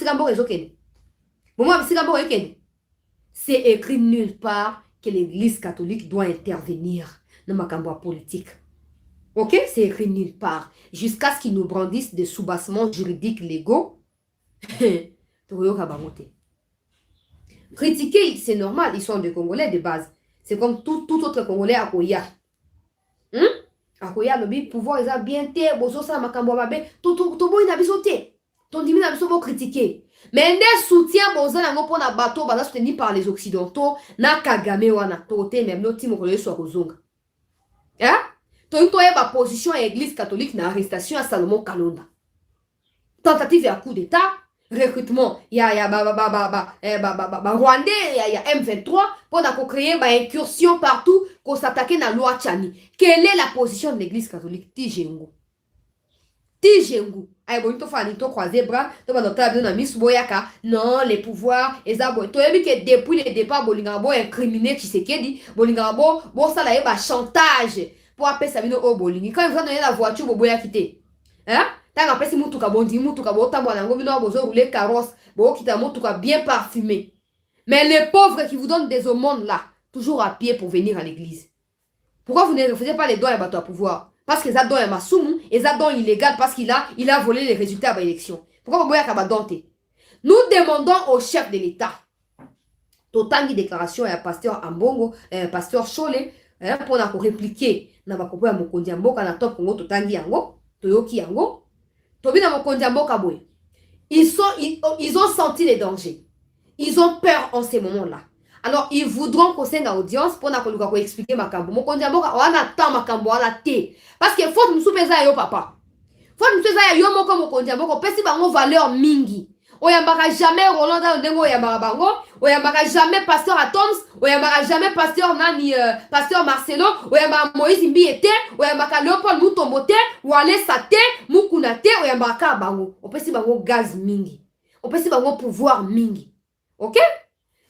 c'est écrit nulle part que l'église catholique doit intervenir dans ma campagne politique. Ok? C'est écrit nulle part. Jusqu'à ce qu'ils nous brandissent des soubassements juridiques légaux. Critiquer, c'est normal. Ils sont des Congolais de base. C'est comme tout autre Congolais à Koya. À Koya, le pouvoir, ils ont bien été. Bozo, ça, ma cambo, babé. Tout bon, il a bisoté. Ton dimi, il a bisoté critiquer. Mais ne soutien, bozo, n'a pas na bateau, bala soutenu par les Occidentaux. Na Kagame, wana. Toté, même, no timo, kolo, soit Kozonga. Hein? Toi, ma position à l'église catholique dans l'arrestation à Salomon Kalonda. Tentative à coup d'état, recrutement, il y a Rwandais, il y a M23, pour créer une incursion partout, pour s'attaquer dans la loi Tchani. Quelle est la position de l'église catholique? Tijengu. Aïe, bon, tu fais croiser bras, tu vas noter dans Miss Boyaka. Non, les pouvoirs, et ça, bon, tu as vu que depuis le départ, Bolingabo incriminé Tshisekedi, Bolingabo, bon, ça là, il y a chantage. Pour appeler ça au bolingi. Quand ils vont donner la voiture, vous pouvez quitter. Hein? Tant qu'après, si moutuka bondi, moutuka bota, bolango, bino, bozo, rouler carrosse, bon, quitte moutuka bien parfumé. Mais les pauvres qui vous donnent des aumônes là, toujours à pied pour venir à l'église. Pourquoi vous ne refusez pas les dons et bateaux à pouvoir? Parce que ça donne un massoum, et ça donne illégal parce qu'il a volé les résultats de l'élection. Pourquoi vous voyez qu'à donter? Nous demandons au chef de l'État. Totangi déclaration à pasteur Ambongo, pasteur Cholé, pour répliquer. Na bakopo ya mokonzi ya mboka na top kongo totangi yango toyoki yango tobi na mokonzi ya mboka boye ils ont senti les dangers, ils ont peur en ces moments-là, alors ils voudront qu'on s'en audience pour na koluka ko expliquer makambo mokonzi ya mboka wana ta makambo wana te parce que faut nous pesa yo papa faut nous pesa yo moko mokonzi ya mboka pesi bango valeur mingi. Oyambaka jamais Roland Ndengo oyambaka bango, oyambaka jamais pasteur Atoms, oyambaka jamais pasteur nani pasteur Marcelo, oyambaka Moïse Mbiye te, oyambaka Léopold Mutombo te, Walesa te, Mukuna te, oyambaka bango. On peut si bango gaz mingi. On peut si bango pouvoir mingi. OK?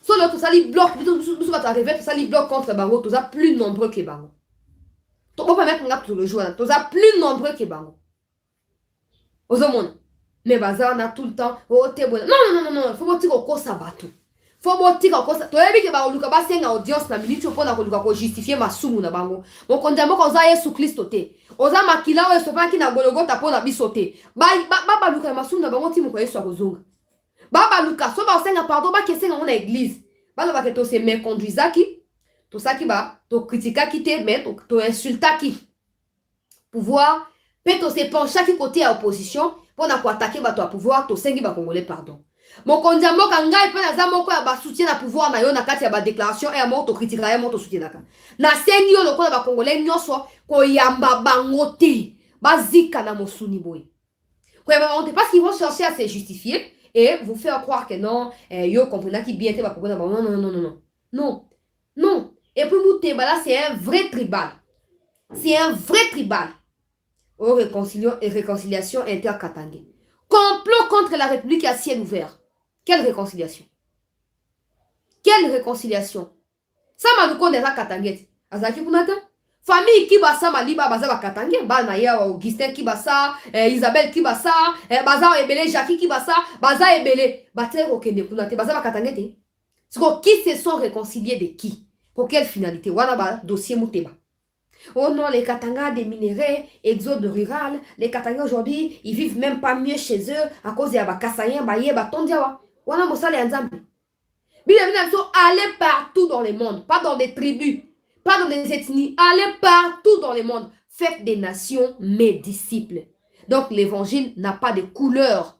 So là tout ça li bloc, tout va t'arriver, tout ça li bloc contre bango, tout ça plus nombreux que bango. On peut pas mettre un gap tout le jour, tout ça plus nombreux que bango. Aux hommes. Mais bazar, on a tout le temps. Oh, t'es bon. Non, non, non, non. Faut dire qu'on ça bateau. Faut dire qu'on ça. Tu as vu que bah, on luka ba senga audience na minute pour na ko justifier ma sumu na bango. Mon kondamo ko za Yesu Kristo te. Oza makila o sopa ki na gologota po na bisote. Ba luka ma sumu na bango ti mo ko Yesu akozonga. Ba luka so ba senga pardon ba ke senga na église. Ba lo ba ke to se me conduisa ki. To ça qui ba, to critica qui te mais to insulta qui. Pouvoir peut to se pencher qui côté à opposition. Pour na attaquer bato à pouvoir to sengi ba congolais pardon mon kondiamo kanga pe na za moko ya ba soutien na pouvoir na yo na kati ya ba déclaration et mo to critiquer ya mo to soutien na sengi yo lokola ba congolais nyoso ko yamba bango te bazika na mosuni boy parce qu'ils vont chercher à se justifier et vous faire croire que non yo comprenez qui bien te ba congolais non non non non non non non et puis Mouteba là c'est un vrai tribal aux réconciliation interkatangais. Complot contre la République à ciel ouvert. Quelle réconciliation? Quelle réconciliation? Ça m'a dit qu'on est à Katangais. Azaki Kunata? Famille qui basa maliba baza ba Katangais. Banaya Augustin qui basa, Isabelle qui basa, baza ebele Jackie qui basa, baza ebele. Bater au Kenya Kunate, baza ba Katangais. Qui se sont réconciliés de qui? Pour quelle finalité? Wana ba dossier Mouteba. Oh non, les Katanga des minéraux, exode rural, les Katanga aujourd'hui, ils vivent même pas mieux chez eux à cause de Kassayen, Baye, Batondiawa. Voilà, Moussa, les Nzambi. Allez partout dans le monde, pas dans des tribus, pas dans des ethnies, allez partout dans le monde. Faites des nations mes disciples. Donc l'évangile n'a pas de couleur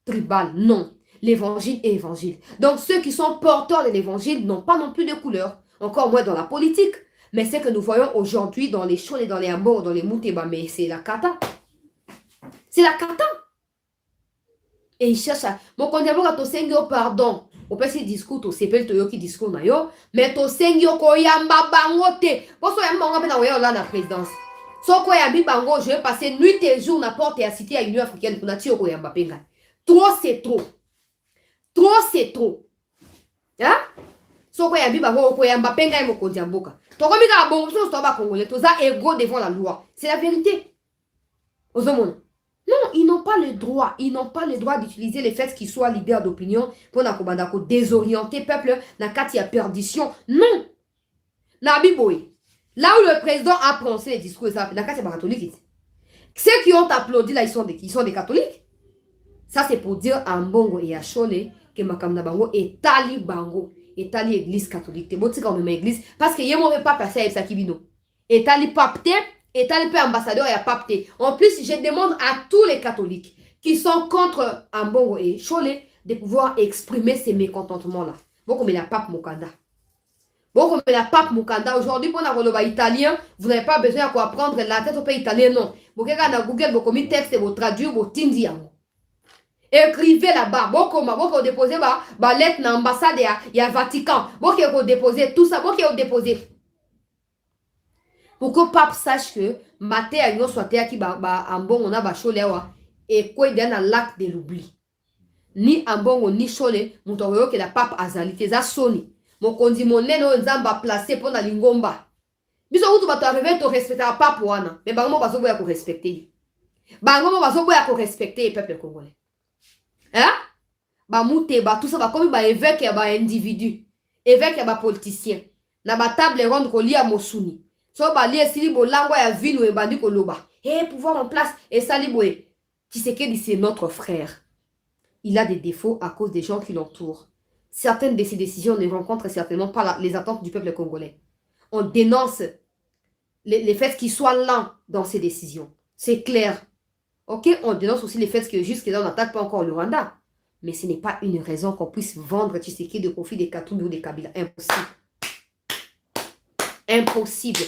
tribale, non. L'évangile est évangile. Donc ceux qui sont porteurs de l'évangile n'ont pas non plus de couleur, encore moins dans la politique. Mais ce que nous voyons aujourd'hui dans les Chol et dans les Ambos, dans les Mouteba, mais c'est la kata. C'est la kata. Et il cherche à... Mon condamné à to sengyo pardon. Au peut se discours, to sepel to yo qui discours na yo, mais to sengyo ko yamba bangote. Pour ça yamba bango na oya la présidence. So ko yambi bango, je vais passer nuit et jour n'importe à cité à l'Union africaine pour nature ko yamba penga. Trop c'est trop. Trop c'est trop. Hein? So ko yambi bango ko yamba penga mo kondiamboka. Devant la loi. C'est la vérité. Non, ils n'ont pas le droit. Ils n'ont pas le droit d'utiliser les faits qu'ils soient leaders d'opinion pour désorienter le peuple dans la perdition. Non. Nabiboy. Là où le président a prononcé les discours, ceux qui ont applaudi là, ils sont des catholiques. Ça, c'est pour dire à Mbongo et à Chole que Makamna Bango est talibango. Etali église catholique te boti comme église parce que yemo pas passer à Sakibino etali papete etali peu ambassadeur et papete. En plus je demande à tous les catholiques qui sont contre Ambongo et Chole de pouvoir exprimer ces mécontentements là. Bon comme la pape Mukanda. Bon comme la pape Mukanda aujourd'hui pour la italien, vous n'avez pas besoin de apprendre la tête au pays italien non. Vous regardez dans Google vous commis texte et vous traduire vous tindi. Écrivez là-bas, vous déposez ba lettre dans l'ambassade et à Vatican. Vous déposez tout ça, vous déposez. Pour que le pape sache que maté a une soit qui en bon on a ba cholewa et quoi il y a un lac de l'oubli. Ni en bon ni chole, mon toro que la pape azali za soni. Mon kondi mon neno nzamba placé pour na lingomba. Biso vous ba to arriver to respecter la pape wana, mais bango ba zo boya ko respecter. Bango ba zo boya ko respecter le peuple congolais. Hein? Ba Mouteba, tout ça va comme ba évêque et ba individu. Évêque et ba politicien. Na ba table ronde ko lia mosuni. So ba lia sili bo langwa ya vino e bandi ko loba. Pouvoir en place et saliboé. Tshisekedi c'est notre frère. Il a des défauts à cause des gens qui l'entourent. Certaines de ses décisions ne rencontrent certainement pas les attentes du peuple congolais. On dénonce les faits qu'il soit lent dans ses décisions. C'est clair. Ok, on dénonce aussi les faits que jusque-là, on n'attaque pas encore le Rwanda. Mais ce n'est pas une raison qu'on puisse vendre Tshisekedi de profit des Katumbi ou des Kabila. Impossible. Impossible.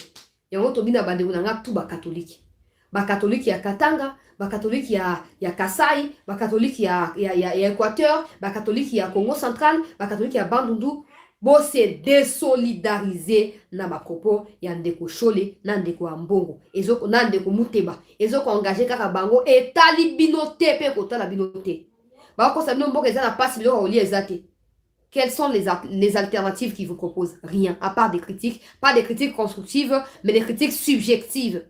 Et on tombe dans le tout catholique. Ba catholique, il y a Katanga. Ba catholique, il y a Kasaï. Ba catholique, il y a Équateur. Ba catholique, il y a Congo central. Ba catholique, il y a Bandundu. Bon, c'est désolidariser na ma propos ya ndeko Chole na ndeko Ambongo ezoko na ndeko Mouteba ezoko engagé kaka bango et talibinoté pe kota la binoté ba ko sabino mboka eza na passe bilo oli ezate. Quelles sont les alternatives qu'ils vous proposent? Rien, à part des critiques, pas des critiques constructives mais des critiques subjectives.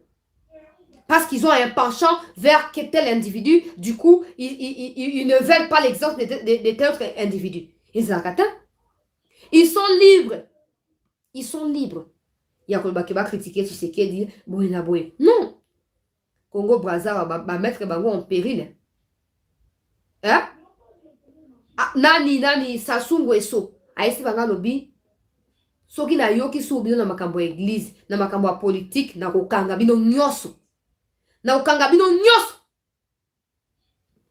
Parce qu'ils ont un penchant vers tel individu, du coup, ils ne veulent pas l'exemple de tel autre individu. Ils sont libres. Ils sont libres. Il y a quelqu'un qui va critiquer Tshisekedi, non. Congo Brazza va mettre Bango en péril. Hein? Ah, nani, Sassou Nguesso. Aïsi Banga Lobi. Soki na yoki su bino na makambo ya église, na makambo ya politique, na kokanga bino nyoso. Na kokanga bino nyoso.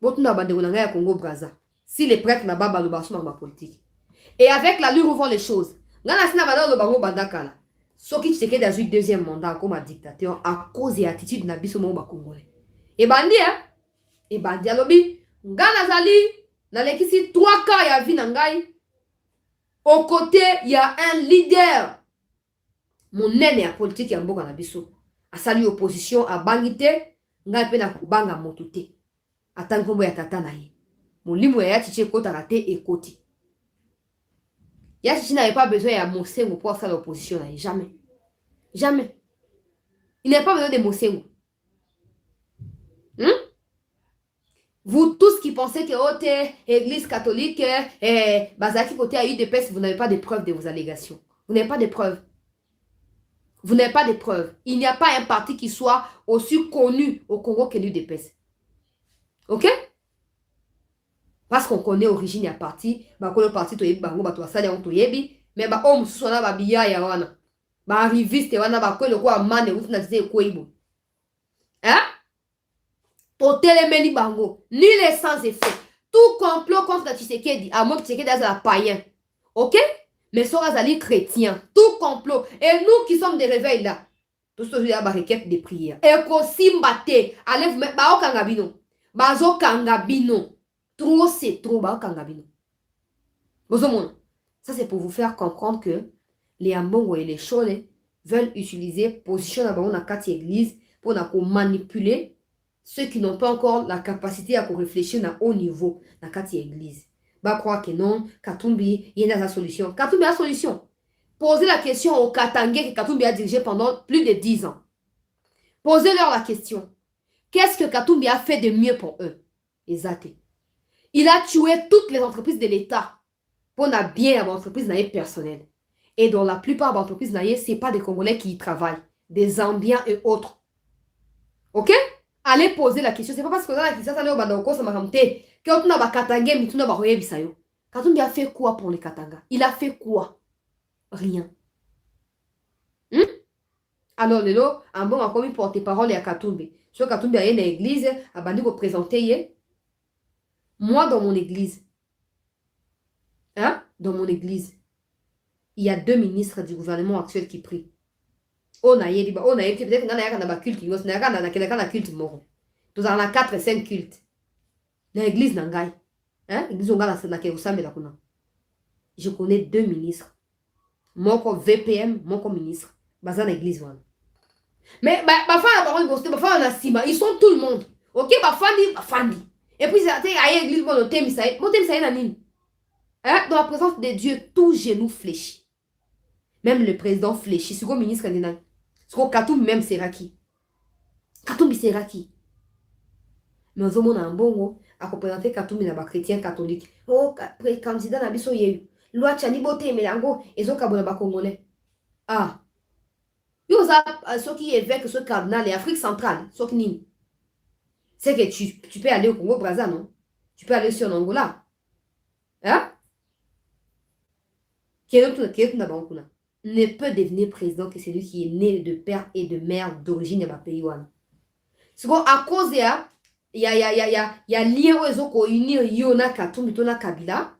Botuna bandeko na ya Congo Brazza. Si les prêtres na baba lo basu ma politique. Et avec la lure vont les choses. Ngana sina bana lo bango bandakala. Soki Tshisekedi a eu deuxième mandat comme dictateur à cause et attitude na biso mo ba congolais. Et bandi hein? Et bandi alobi ngana zali na lekisi 3 cas ya vie na ngai. Au côté, il y a un leader. Mon nene ya politique ya mboka na biso. A sali opposition a bangite, ngai pe na kubanga motote. Atankombo ya tata na ye. Mon limo ya chiche kota rate ekoti. Ya chiche n'avait pas besoin ya Mosengo pour faire l'opposition na ye. Jamais. Jamais. Il n'avait pas besoin de Mosengo. Vous tous qui pensez que oh, église catholique, Bazaki côté a eu des pestes, vous n'avez pas de preuves de vos allégations. Vous n'avez pas de preuves. Vous n'avez pas de preuves. Il n'y a pas un parti qui soit aussi connu au Congo que l'UDPS. Ok? Parce qu'on connaît l'origine du parti, le parti mais on sona ba biya ya wana. Ba arriviste wana ba ko le ko amane utina zé ko ibo. Hein? Totelemeli bango, ni les sans effet. Tout complot contre Tshisekedi, à moins que Tshisekedi est un païen. Ok? Mais ça est chrétien. Tout complot. Et nous qui sommes des réveils là, tout ce qui est la requête de prière. Et qu'on simbate, allez vous mettre, bao kangabino. Bazo kangabino. Trop c'est trop, bao kangabino. Ça c'est pour vous faire comprendre que les Ambongo et les Chole veulent utiliser position dans la carte église pour manipuler ceux qui n'ont pas encore la capacité à réfléchir à haut niveau dans la carte église. Bah croire que non, Katumbi, il y a la solution. Katumbi a la solution. Posez la question aux Katangais que Katumbi a dirigé pendant plus de 10 ans. Posez-leur la question. Qu'est-ce que Katumbi a fait de mieux pour eux? Exact. Il a tué toutes les entreprises de l'État pour n'a bien avoir entreprises personnelles. Et dans la plupart des entreprises, ce n'est pas des Congolais qui y travaillent, des Zambiens et autres. Ok? Allez poser la question. C'est pas parce que là, ça Katumbi a fait quoi pour les Katanga? Il a fait quoi? Rien. Alors, lelo, un bon a commis porte-parole à Katumbi. Sur Katumbi a une église, a bandi ko présenter. Moi, dans mon église, dans mon église, il y a 2 ministres du gouvernement actuel qui prient. On a dit, peut-être qu'on a un culte, on a un culte mort. Nous avons 4-5 cultes. Dans l'église Nangai. Je connais 2 ministres. Moi, comme VPM, moi, comme ministre. Dans l'église. Mais, ils sont tout le monde. Ok, Bafandi. Et puis, il y a l'église, dans la présence de Dieu, tout genou fléchit. Même le président fléchit. C'est quoi ministre candidat? C'est quoi Katumbi même Seraki? Katumbi Seraki. Mais on a un bon à représenter Katumbi na ba chrétien catholique. Oh, candidat na biso yeyu. Loi chani bote melango ezo kabona ba congolais. Ah. Yo za ceux qui évêque ce cardinal et Afrique centrale, ceux qui ni. C'est que tu peux aller au Congo Brazza, non? Tu peux aller sur l'Angola. Hein? Ne peut devenir président que celui qui est né de père et de mère d'origine de ma pays. C'est quoi à cause de il y a lien aux autres qui unir Yona Katumbi Tona Kabila.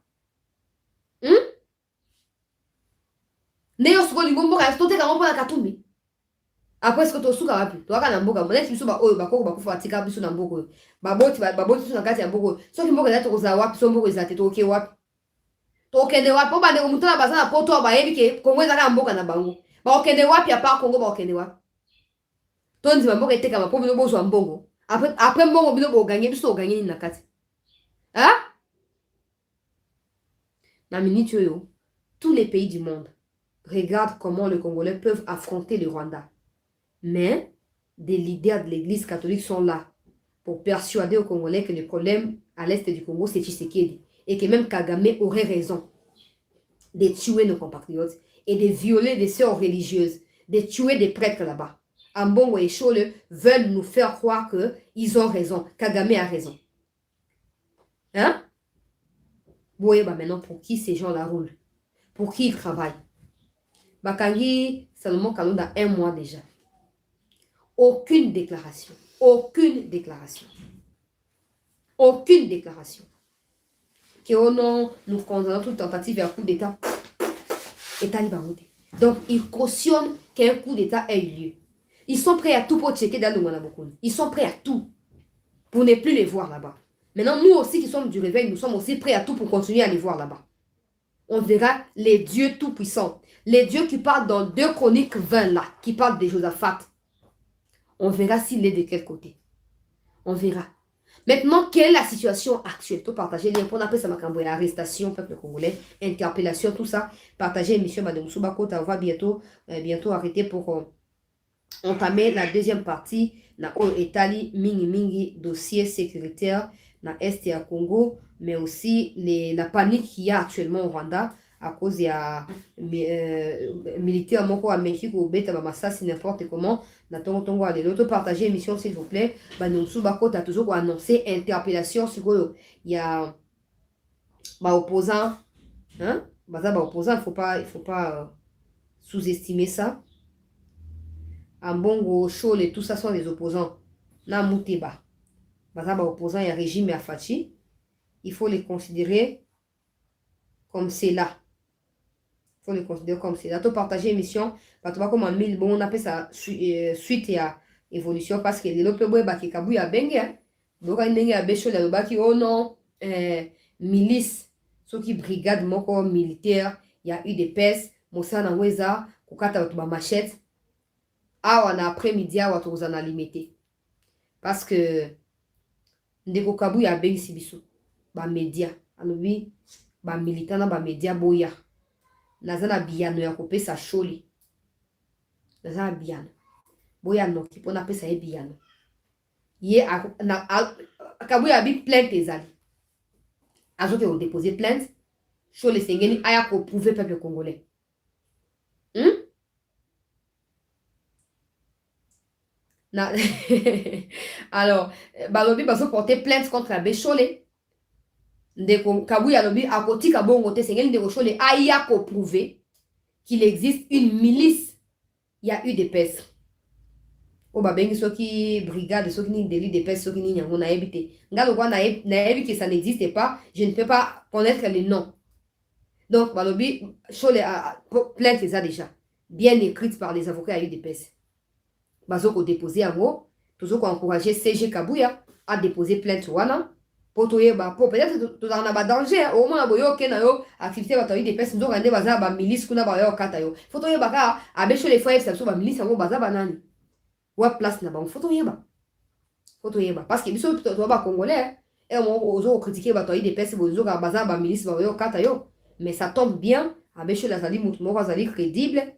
Néo Soko Limombo a stoté quand on prend la Katumbi. Après ce que tu as su kawapi, tu as quand Namboka, mon ex biso ba oyo ba koko ba kufa tika biso na mboko. Ba boti biso na kati ya mboko. Soki mboko za to za wapi, so mboko za te to ke wapi. To kende wapi, o ba ndeko mutana bazana poto ba yebi ke Kongo za ka mboka na bango. Ba okende wapi ya pa Kongo ba okende wapi. Tondi mboko eteka ma pomi no bozo mbongo. Après mbongo bino bo gagner biso gagner na kati. Hein? Na minute yo, tous les pays du monde regardent comment les Congolais peuvent affronter le Rwanda. Mais des leaders de l'église catholique sont là pour persuader aux Congolais que le problème à l'est du Congo, c'est Tshisekedi. Et que même Kagame aurait raison de tuer nos compatriotes et de violer des sœurs religieuses, de tuer des prêtres là-bas. Ambongo et Chole veulent nous faire croire qu'ils ont raison. Kagame a raison. Hein? Vous voyez maintenant pour qui ces gens-là roulent? Pour qui ils travaillent? Bakangi Salomon Kalonda 1 mois déjà. Aucune déclaration. Aucune déclaration. Aucune déclaration. Que oh non, nous condamnons toute tentative à coup d'État. État libre. Donc, ils cautionnent qu'un coup d'État ait eu lieu. Ils sont prêts à tout pour checker dans le Manabokoun. Ils sont prêts à tout pour ne plus les voir là-bas. Maintenant, nous aussi qui sommes du réveil, nous sommes aussi prêts à tout pour continuer à les voir là-bas. On verra les dieux tout-puissants. Les dieux qui parlent dans 2 Chroniques 20 là, qui parlent de Josaphat. On verra s'il est de quel côté. On verra. Maintenant, quelle est la situation actuelle? Tout partager les pour appeler ça arrestation, peuple congolais, interpellation, tout ça. Partager émission Madame Soubako, on va bientôt arrêter pour entamer la deuxième partie. Na Italie, mingi dossier sécuritaire na Est et à Congo, mais aussi la panique qu'il y a actuellement au Rwanda à cause des militaires moko à Mexique ou beta bamassa si n'importe comment. Na tongo aller l'autre partager émission s'il vous plaît. Banonsu Bako a toujours annoncé interpellation sur il y a opposant hein opposant il faut pas sous-estimer ça. Ambongo, Chole et tout ça sont des opposants. Na Mouteba. Baza opposants et régime et à Fachi. Il faut les considérer comme c'est là. Il faut les considérer comme c'est là. Tu partager l'émission. Parce que comme en 1000, bon, on appelle ça suite et à évolution. Parce que les autres, qui kabou à bengue. Donc, il y a des choses là qui oh non, milice, ceux qui brigade, moko militaire, il y a eu des pèses. Moussa na weza, kokata ba machette. Ah, on a après-midi, on a limité. Parce que ndeko kabu ya bengi sibiso. Ba média. Alobi, ba militant na ba média boya. Nazana biyano ya kopesa sholi. Nazana biyano. Boya no, kipo na pesa ye biyano. Ye kabu ya bi plainte ezali. Azo ke on déposé plainte. Sholi sengeni aya ko prouver peuple congolais. Alors, Balobi va porter plainte contre la Bécholé. Ndeko Kabouya Lobi à côté Kabongo Tessengel de Rochole aya ko prouver qu'il existe une milice. Il y a eu des pèses. O babengi soki brigade soki ni délit des pèses soki ni nyango na ebité. Ngalo kwa na ebi que ça n'existe pas, je ne peux pas connaître les noms. Donc Balobi Chole a plainte ça déjà bien écrite par les avocats a eu des pèses. Bazoko déposé en haut, toujours encourager CG Kabouya à déposer plainte wana pour peut-être tout en a danger au moins boyo ke na yo activité bataille des personnes donc ande baza ba milice kuna ba yo kata yo photo ye baka abecho les fois ça ba milice ngo baza banani wa place na ba photo ye ba parce que biso to ba congolais et on ozo critiquer bataille des personnes bozo ka baza ba milice ba yo kata yo mais ça tombe bien abecho la zali mutu mo zali crédible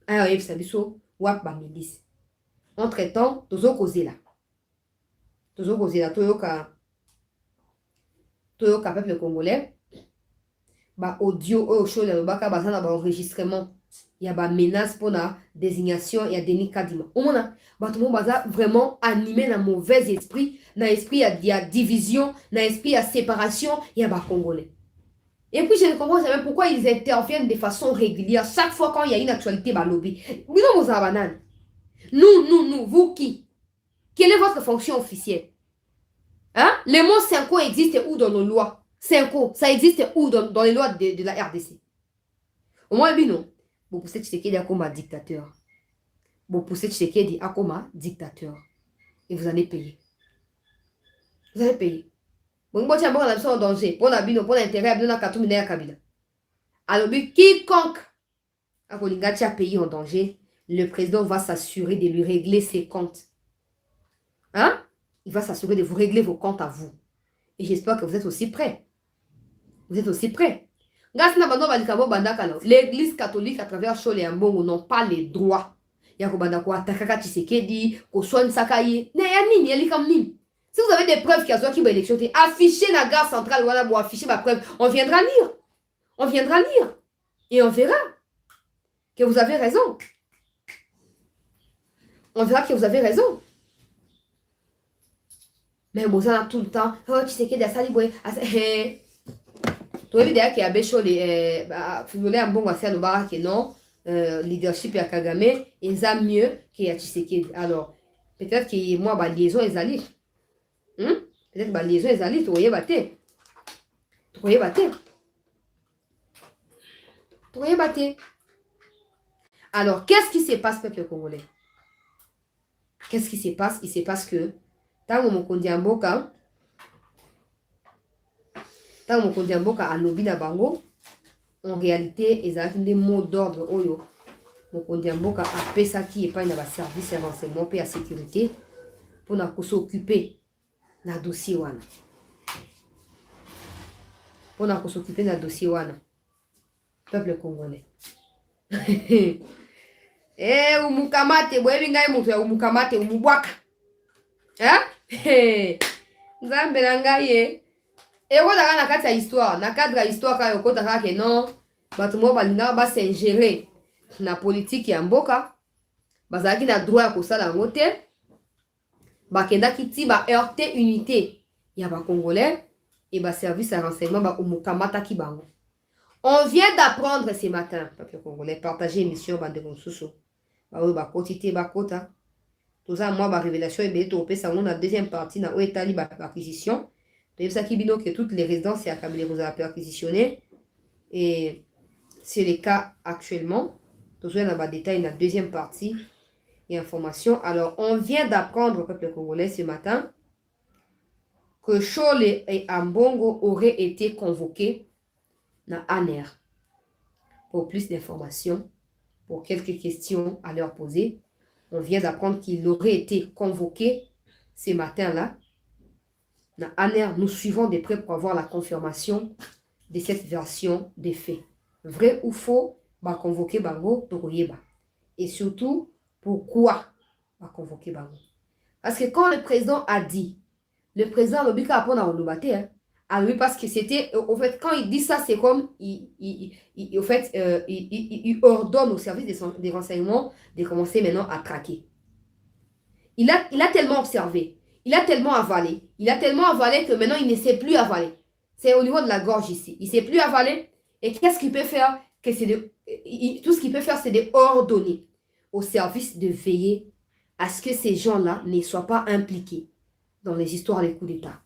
ah et ça biso wa ba milice entre temps tozo causer là toyoka peuple congolais ba audio au show le baka bazana ba enregistrement il y a ba menace pour la désignation et Denis Kadima au moins ba tout le monde baza vraiment animé dans mauvais esprit dans esprit il y a division dans esprit il y a séparation il y a ba congolais. Et puis je ne comprends pas pourquoi ils interviennent de façon régulière chaque fois quand il y a une actualité ba lobby. Oui non vous abanane. Nous, vous qui? Quelle est votre fonction officielle? Hein? Le mot Senko existe où dans nos lois? Senko, ça existe où dans les lois de la RDC? Au moins, non. Vous poussez Tshisekedi à comme dictateur. Vous poussez Tshisekedi à comme dictateur. Et vous allez payer. Vous allez payer. Vous avez en danger. Pour l'intérêt de la Kabila. Alors, quiconque a pays en danger, le président va s'assurer de lui régler ses comptes. Hein? Il va s'assurer de vous régler vos comptes à vous. Et j'espère que vous êtes aussi prêts. Vous êtes aussi prêts. L'église catholique à travers Chole et Ambongo n'ont pas les droits. ya kobanda ko atakaka Tshisekedi, ko soigne Sakaye. Ne ya nini, ya likam nini. Si vous avez des preuves qu'il y a soit qui va élection, affichez la gare centrale, voilà, bon, affichez ma preuve. On viendra lire. On viendra lire. Et on verra que vous avez raison. On verra que vous avez raison. Mais bon, ça, tout le temps, oh, Tshisekedi a sali boy. Tu vois, d'ailleurs, qu'il y a Bécho, vous voulez un bon wassia de Barak et non, leadership à Kagame, ils ont mieux qu'il y a Tshisekedi. Alors, peut-être que moi, ma liaison est allée. Peut-être que ma liaison est allée, tu voyais battre. Tu voyais battre. Tu voyais battre. Alors, qu'est-ce qui se passe, peuple congolais? Qu'est-ce qui se passe? Il se passe que, tant que mon Kondiamboka, à lobby na bango, en réalité, ils ont des mots d'ordre. Oyo, mon Kondiamboka a fait ça qui est pas dans le service de renseignement et la sécurité pour s'occuper na dossier wana. Pour s'occuper na dossier wana. Peuple congolais. Eh, umukamate, bwebi ngai mutu ya umukamate, umubwaka. Nzambe na ngai ye. Et on a na kati ya histoire, na cadre ya histoire ka yokota kaka non, bato mo balinga ba s'ingérer na politique ya mboka. Bazaki na droit ya kosala yango te. Bakendaki ti ba heurter unité ya ba congolais et ba service à renseignement ba umukamata ki bango. On vient d'apprendre ce matin, peuple congolais, partager émission bande konsusu. Ba we ba kotité ba kota. Tout ça moi ba révélation et be to pesa na deuxième partie na oetali ba acquisition. C'est ça qui dit que toutes les résidences c'est à Kabylie vous a perquisitionné et c'est le cas actuellement. Tout ça dans le détail dans la deuxième partie et information. Alors on vient d'apprendre au peuple congolais ce matin que Chole et Ambongo auraient été convoqués dans ANER. Pour plus d'informations, pour quelques questions à leur poser, on vient d'apprendre qu'ils auraient été convoqués ce matin-là. Dans ANER, nous suivons de près pour avoir la confirmation de cette version des faits. Vrai ou faux, va convoquer Bango Toroyeba. Et surtout, pourquoi va convoquer Bango? Parce que quand le président a dit, le président Lobika a pris dans le lui parce que c'était, au fait, quand il dit ça, c'est comme, il ordonne au service des renseignements de commencer maintenant à traquer. Il a tellement observé. Il a tellement avalé. Il a tellement avalé que maintenant, il ne sait plus avaler. C'est au niveau de la gorge ici. Il ne sait plus avaler. Et qu'est-ce qu'il peut faire? Tout ce qu'il peut faire, c'est d'ordonner au service de veiller à ce que ces gens-là ne soient pas impliqués dans les histoires des coups d'État.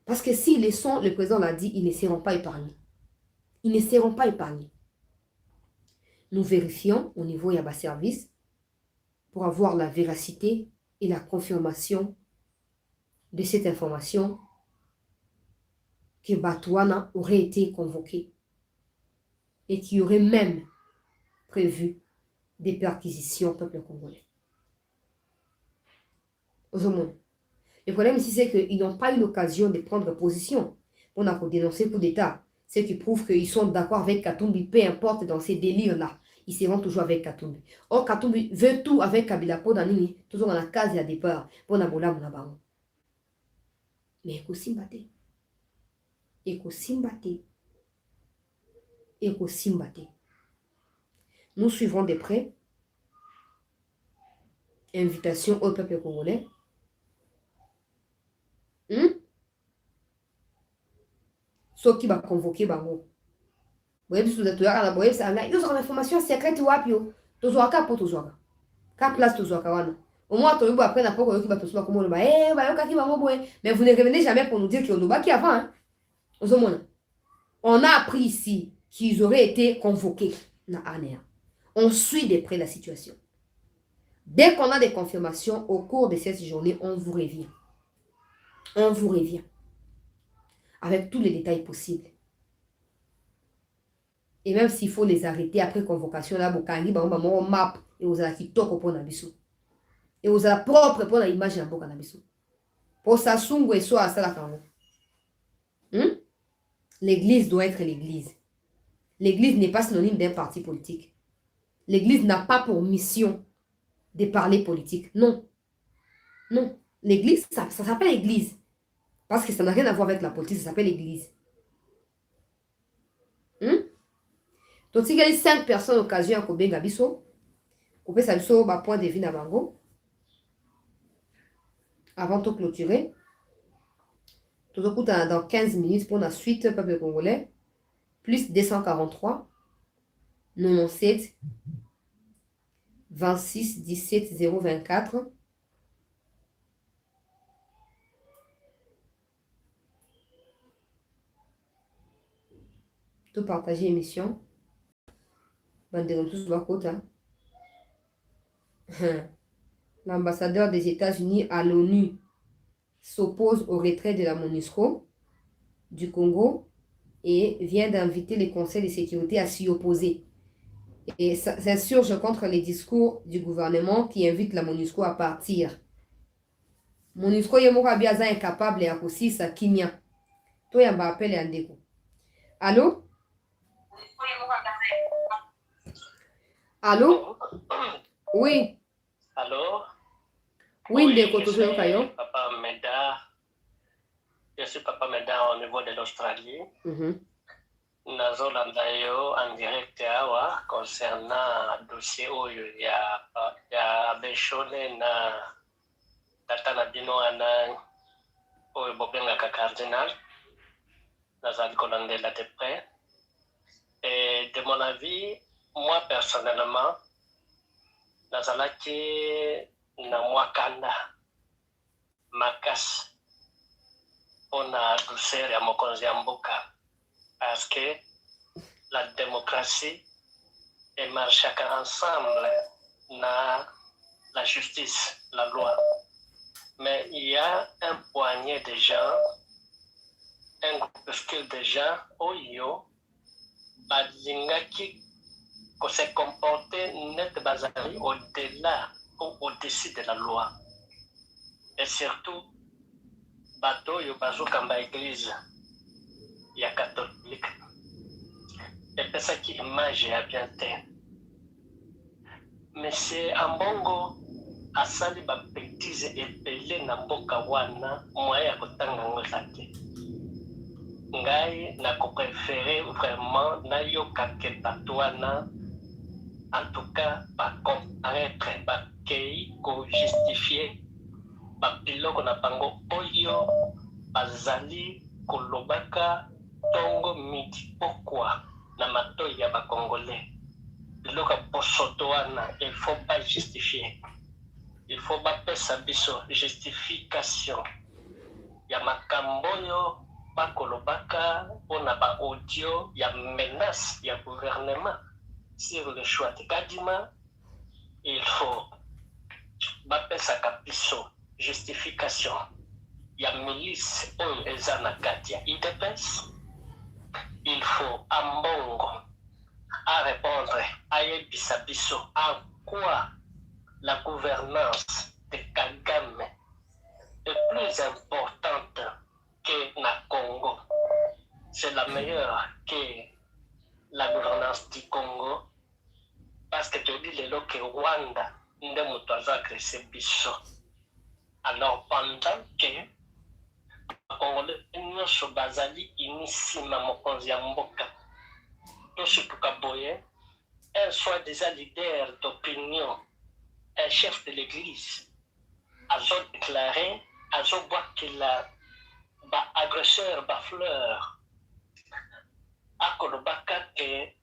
Parce que s'ils le sont, le président l'a dit, ils ne seront pas épargnés. Ils ne seront pas épargnés. Nous vérifions au niveau Yaba Service pour avoir la véracité et la confirmation de cette information que Batouana aurait été convoqué et qui aurait même prévu des perquisitions au peuple congolais. Le problème ici, c'est qu'ils n'ont pas eu l'occasion de prendre position. On a dénoncé le coup d'État. Ce qui prouve qu'ils sont d'accord avec Katumbi, peu importe dans ces délires-là. Ils seront toujours avec Katumbi. Or, Katumbi veut tout avec Kabila Podanini, toujours dans la case à départ. Pour Nabola Mounabang. Mais Ekosimbate. Nous suivons de près. Invitation au peuple congolais. Ce qui va convoquer Bango. Vous voyez, vous êtes là, vous voyez, ça a une information secrète ou apio. Tozoaka pour Tozoaka. Quelle place Tozoaka? Au moins, tu vas après n'importe qui va te soumettre comme on va. Mais vous ne revenez jamais pour nous dire qu'il y a qui avant. On a appris ici qu'ils auraient été convoqués dans ANER. On suit de près la situation. Dès qu'on a des confirmations au cours de cette journée, on vous revient. On vous revient. Avec tous les détails possibles. Et même s'il faut les arrêter après convocation, là, on map et vous allez qui toque pour Nabiso. Et vous allez propre pour l'image de Nabiso. Pour ça, Sungu et soit à Salakango. L'église doit être l'église. L'église n'est pas synonyme d'un parti politique. L'église n'a pas pour mission des parlers politiques. Non. Non. L'église, ça s'appelle église. Parce que ça n'a rien à voir avec la politique, ça s'appelle église. Donc, il y a 5 personnes occasion à Kobenga Biso. Kobe Sabiso, point de vue na bango. Avant de clôturer. Tout au coup, dans 15 minutes pour la suite, peuple congolais. Plus 243 97 26 17 024. Tout partager émission. L'ambassadeur des États-Unis à l'ONU s'oppose au retrait de la MONUSCO du Congo et vient d'inviter les conseils de sécurité à s'y opposer. Et s'insurge contre les discours du gouvernement qui invite la MONUSCO à partir. MONUSCO est incapable à aussi sa kimia. Toi, il y a un appel à Ndeko. Allô? Allô? Oui. Allô? Oui, Oui, Ndeko, je toujours Kayo. Papa Meda. Je suis Papa Meda au niveau de l'Australie. Nazolanda yo en direct awa concernant dossier oyo ya Beshone na tata na bino wana oyo bobengaka cardinal. Nazali kolandela de près. Et de mon avis, moi personnellement, nazalaki na mwakanda makasi mpona douceur ya mokonzi ya mboka. Parce que la démocratie est marchée ensemble dans la justice, la loi. Mais il y a un poignet de gens, un groupuscule de gens, oyo, bazingaki, qu'on s'est comporté net bazari au-delà ou au-dessus de la loi. Et surtout, bateau yo bazokamba église. Il y a catholique. Et puis ça qui image à bien terre. Mais c'est un bongo à sali ba bêtise et pelé na mboka wana moya kotanga ngolate. Ngai na ko préférer vraiment na yo kake batwana en tout cas pas comparaître ba kei ko justifier ba piloko na bango oyo bazali kolobaka tongo midi pourquoi na matoi ya bakongolais biloko posoto wana il faut pas justifier, il faut bapesa biso justification ya makambo oyo bakolobaka mpona baaudio ya menace ya gouvernement sur le choix de Kadima. Il faut bapesaka biso justification ya milice oyo eza na kati ya IDPS. Il faut ambongo à répondre à yebisa biso en quoi la gouvernance de Kagame est plus importante que na Congo. C'est la meilleure que la gouvernance du Congo. Parce que tu dis le que Rwanda nde moto aza agressé biso. Alors pendant que Congolais nyonso bazali inisima mokonzi ya mboka tosutuka boye un soi-disant leader d'opinion, un chef de l'église azo déclaré azobwakela ba agresseur ba fleur akolobaka ke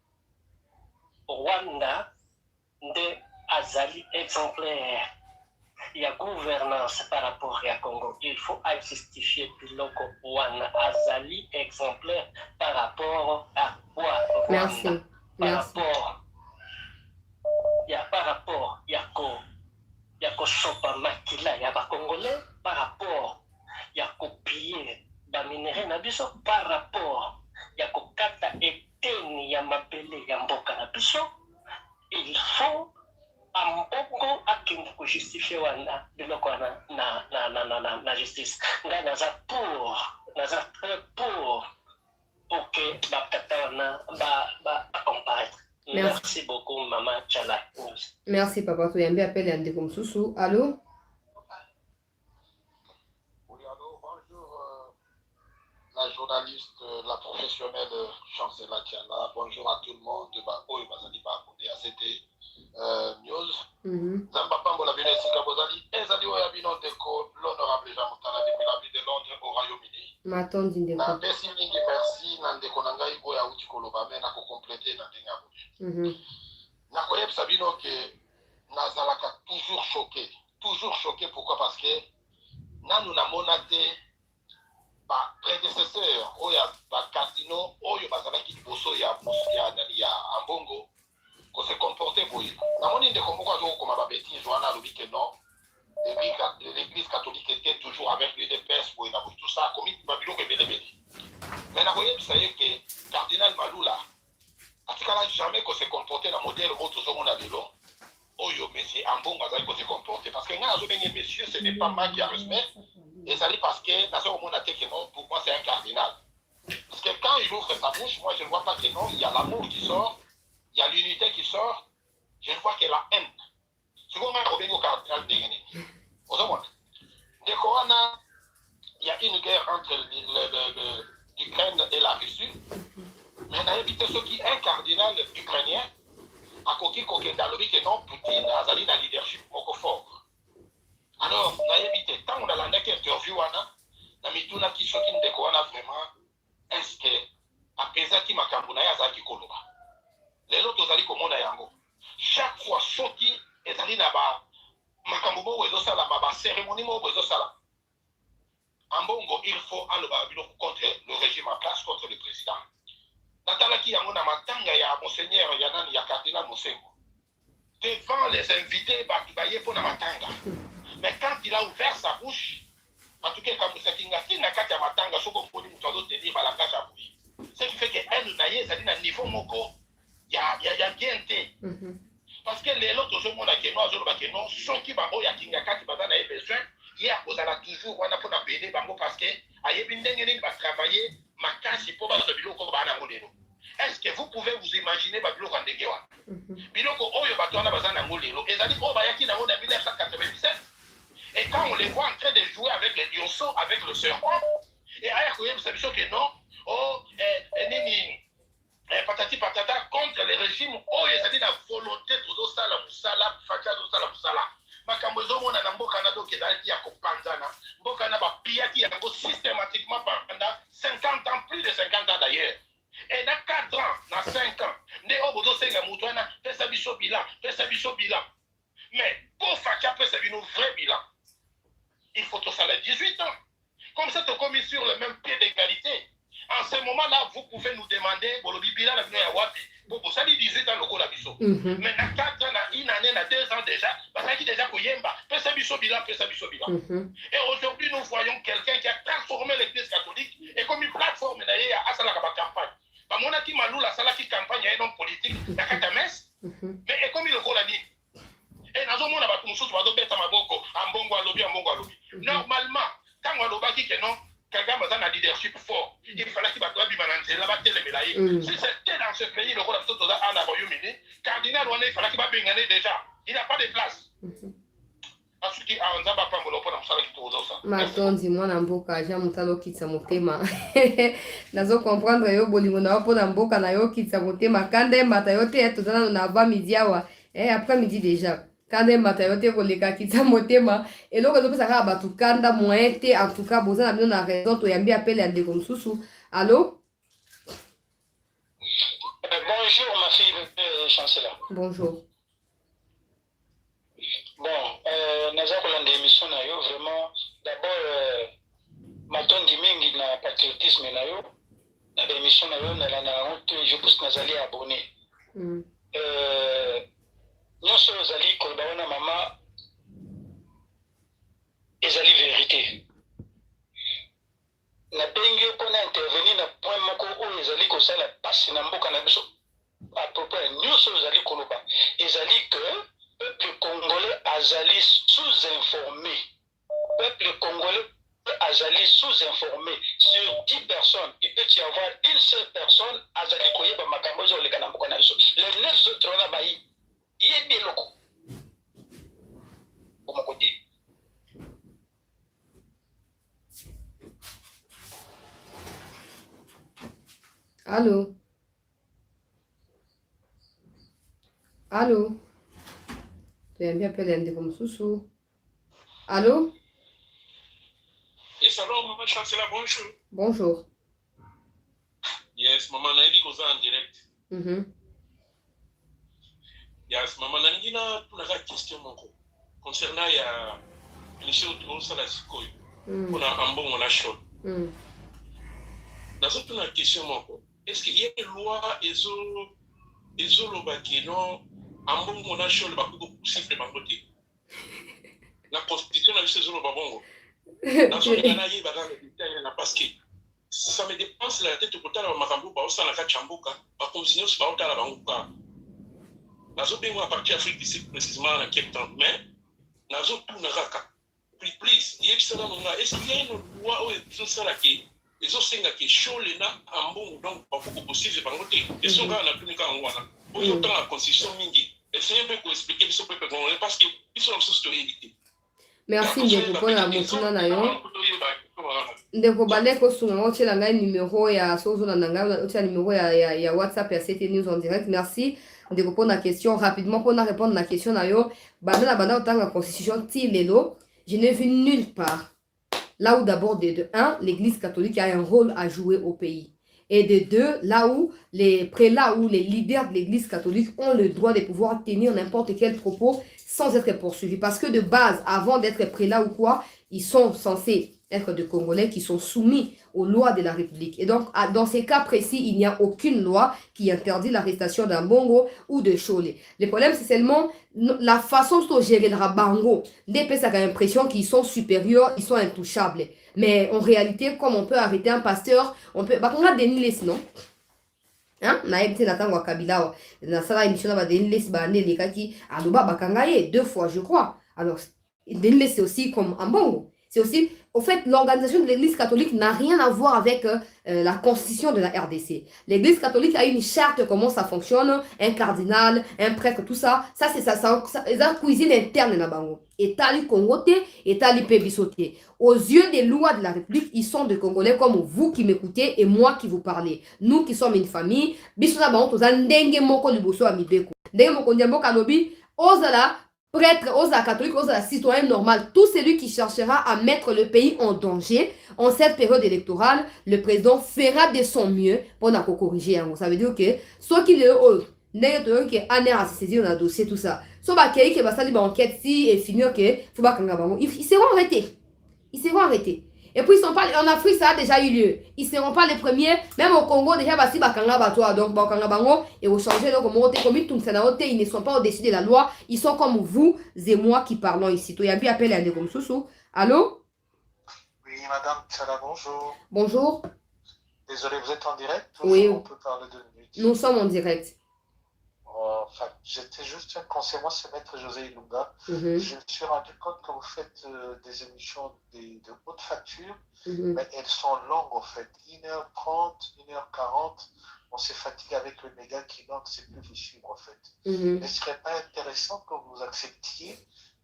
Rwanda nde azali exemplaire. Il y a gouvernance par rapport à Congo. Il faut justifier Piloko Wana Azali exemplaire par rapport à quoi? Merci. Par Merci. rapport, il y a par rapport, il y a Sopa Makila, il y a pas Congolais, par rapport, il y a copier Baminere Nabiso, par rapport, il y a Kokata Eteni, Yamapele, Yamboka Nabiso. Il faut amboko akende ko justifier wana biloko na justice. Ngai naza très pour que ba tata wana ba comparaître. Merci beaucoup Maman Chala. Merci, papa. Tu as bien appelé Andé comme Soussou. Allô? Oui, allô, bonjour, la journaliste, la professionnelle Chancela Tiana. Bonjour à tout le monde. Oui, Bazali Bakoudi, ACT News. Zamba Pambola Bine Sika Bozali. Ezali Oyabino Deko, l'honorable Jean Moutala depuis la ville de Londres au Royaume-Uni. Maton Dindeko. Na besi mingi merci, Nandeko Nangai Boya Uti Kolobame, na ko compléter na Denga. Na koyebisa bino ke nazalaka toujours choqué. Pourquoi? Parce que nanu namona te ba prédécesseur oyo ba cardinaux oyo bazalaki liboso ya ambongo ko se comporter boye. Namoni ndeko moko azokoma ba bêtise wana alobi ke non, l'église catholique était toujours avec l'UDPS boye na boye tout ça komi babiloko ebelebele. Mais na koyebisa ye ke cardinal Malula atikala jamais ko se comporter na modèle oyo tozomona lelo oyo monsieur ambongo azali ko se comporter, parce que nga azobenge monsieur, ce n'est pas manque ya respect. Et ça dit parce que dans ce moment pour moi c'est un cardinal. Parce que quand il ouvre sa bouche, moi je ne vois pas que non, il y a l'amour qui sort, il y a l'unité qui sort, je ne vois que la haine. Ce qu'on a au cardinal Degene. Il y a une guerre entre l'Ukraine et la Russie. Mais on a évité ce qui est un cardinal ukrainien, à Koki Kokendalobi, que non, Poutine a zali na leadership beaucoup fort. Alors, on a évité, tant on a la interview, na mituna ki soki ndeko wana vraiment, est-ce que, apesa ki makambo na ya zaki koloba. Lelo tozali komona yango. Chaque fois, soki ezali na ba makambo bo wezo sala ba cérémonie mo wezo sala. Ambongo, il faut aloba biloko contre le régime en place, contre le président. Natalaki yango na matanga ya monseigneur yanani ya cardinal Mosengo. Devant les invités, baye pour na matanga. Mais quand il a ouvert sa bouche, en tout cas, quand vous savez, il n'a qu'à matanga, ce qu'on peut tenir à la cage à bouche. Ce qui fait qu'elle n'a pas un niveau moko, il y a bien été. Parce que les autres, je me non, ceux qui ont besoin, hier, vous allez toujours, on a pour payer bango parce que, va travailler, ma casse, pour le biloko, est-ce que vous pouvez vous imaginer le biloko en déguewa? Biloko, oyo, batona, bazana, molelo, et ça dit, oh, bayaki, na, on a 1997. Et quand on les voit en train de jouer avec les lionceaux, avec le serpent, et ailleurs, vous savez que non, oh, patati patata contre les régimes, oh, ils ont dit la volonté de Dosala Moussala, Fatia Dosala Moussala. Makambozo mona na mboka na doke ezali ya kopanzana. Mboka na ba piaki yango systématiquement pendant 50 ans, plus de 50 ans d'ailleurs. Et dans 4 ans, dans 5 ans, ne obozo senga mutwana, pesa biso bilan. Mais pour Fatia pesa bino vrai bilan. Il faut tout ça les 18 ans. Comme ça, tu es commis sur le même pied d'égalité. En ce moment-là, vous pouvez nous demander, pour ça, 18 ans, le coup d'abisso. Mais dans 4 ans, une année, dans 2 ans déjà, parce qu'il déjà Koyemba, bilan. Et aujourd'hui, nous voyons quelqu'un qui a transformé l'église catholique et comme une plateforme à la campagne. Mon aki malou la sala qui campagne à un homme politique, la Katames, mais comme il le l'a dit. Et dans un monde, ambongo alobi. Normalement, quand on a dit que non, Kagame a un leadership fort, il fallait qu'il soit bimananté, là-bas, si c'était dans ce pays, le rôle de Sotoza en Royaume-Uni, cardinal, il fallait qu'il soit bingane déjà. Il n'a pas de place. Matondi mwana mboka ja mutalo kitsa motema nazo comprendre yo bolingo na po na mboka na yo kitsa motema kande mata yo te tozana na va midi awa après midi déjà kande mata yo te koleka kitsa motema eloko ezopesa kaka bato kanda moyen te. En tout cas boza na bino na raison toyambi apele ya ndeko mosusu. Allô? Bonjour ma fille chancelier. Bonjour. Bon, naza kolanda émission na yo vraiment d'abord matondi mingi na patriotisme na yo na émission na yo na honte je pense nazali abonné. Nyonso ozali koloba wana mama ezali vérité. Nabengi mpona intervenir na point moko oyo ezali kosala pasi na mboka na biso à propos nyonso ozali koloba ezali que peuple congolais azali sous-informé. Peuple congolais azali sous-informé. Sur 10 personnes, il peut y avoir une seule personne azali koyeba makambo zo lekana mboka na biso. Les 9 autres là bayi yebi loko. Allô? Allô? Tu as bien appelé un comme Soussou. Allô? Yes, alors, maman Chancela, bonjour. Bonjour. Yes, maman Naidi Koza en direct. Yes, maman Naidi na tunaka question moko. Concernant ya l'émission de Osala Sikoy. On a un bon on a chaud. Dans cette question moko, est-ce qu'il y a une loi ezolobaki non un bon on a chaud ba ko possible ba côté. La constitution na biso ezoloba bongo. Dans ce cas-là, il va dans parce que ça me dépense la tête pour la makambo ba osala ka chambuka ba continuer ba otala banguka. Nazo bengo à partir Afrique du Sud précisément dans Cape Town mais nazo tout na raka. Please, yebisana nonga est-ce qu'il y a une loi où ils sont là qui ils ont senga que show les na ambon donc pas beaucoup possible bangote. Et son gars na tunika ngwana. Pour autant la constitution mingi. Et c'est un peu pour expliquer ce peuple congolais parce que ils sont en société. Merci de répondre à mon tour nayo. Ndeko baleko sunga otela ngai numéro ya sozo na nanga otela numéro ya WhatsApp ya CT News en direct. Merci de répondre à la question rapidement pour répondre à la question nayo. Bana bana autant la constitution ti lelo, je n'ai vu nulle part. Là où d'abord de un, l'église catholique a un rôle à jouer au pays. Et de deux, là où les prélats ou les leaders de l'église catholique ont le droit de pouvoir tenir n'importe quel propos sans être poursuivis. Parce que de base, avant d'être prélats ou quoi, ils sont censés être des Congolais qui sont soumis aux lois de la République. Et donc, dans ces cas précis, il n'y a aucune loi qui interdit l'arrestation d'un bongo ou de Cholé. Le problème, c'est seulement la façon dont gérer le bango. Des personnes ont l'impression qu'ils sont supérieurs, ils sont intouchables. Mais en réalité, comme on peut arrêter un pasteur, on peut... Bah, on a dénier sinon. Hein? Na ebite na tango kabila na sala émission na ba dénier ba né les kaki aluba bakangaye 2 fois je crois. Alors dénier c'est aussi comme un bongo. C'est aussi, au fait, l'organisation de l'Église catholique n'a rien à voir avec la constitution de la RDC. L'Église catholique a une charte, comment ça fonctionne, un cardinal, un prêtre, tout ça. Ça, c'est ça, la cuisine interne na bango. État li Congoté, État li Pébisoté. Aux yeux des lois de la République, ils sont des Congolais comme vous qui m'écoutez et moi qui vous parlez. Nous qui sommes une famille, bisona bango toza ndenge moko liboso a mibeko. Ndenge moko ndiambo kalobi, ozala prêtre, aux catholiques, aux citoyens normal, tout celui qui cherchera à mettre le pays en danger en cette période électorale, le président fera de son mieux pour nous corriger. Ça veut dire que ceux qui le saisir dans le dossier, tout ça, ceux qui vont enquête et finir que ils seront arrêtés. Ils seront arrêtés. Et puis, ils sont pas, en Afrique, ça a déjà eu lieu. Ils ne seront pas les premiers. Même au Congo, déjà, donc, et au changer, ils ne sont pas au-dessus de la loi. Ils sont comme vous et moi qui parlons ici. Tu as bien appelé un comme Soussou. Allô? Oui, madame Tchala, bonjour. Bonjour. Désolé, vous êtes en direct? Oui. On peut parler 2 minutes. Nous sommes en direct. Enfin, j'étais juste un conseil. Moi, c'est Maître José Ilunga. Je me suis rendu compte que vous faites des émissions de haute facture, mais elles sont longues en fait. 1h30, 1h40. On s'est fatigué avec le méga qui manque, c'est plus vous suivre en fait. Mais ce serait pas intéressant que vous acceptiez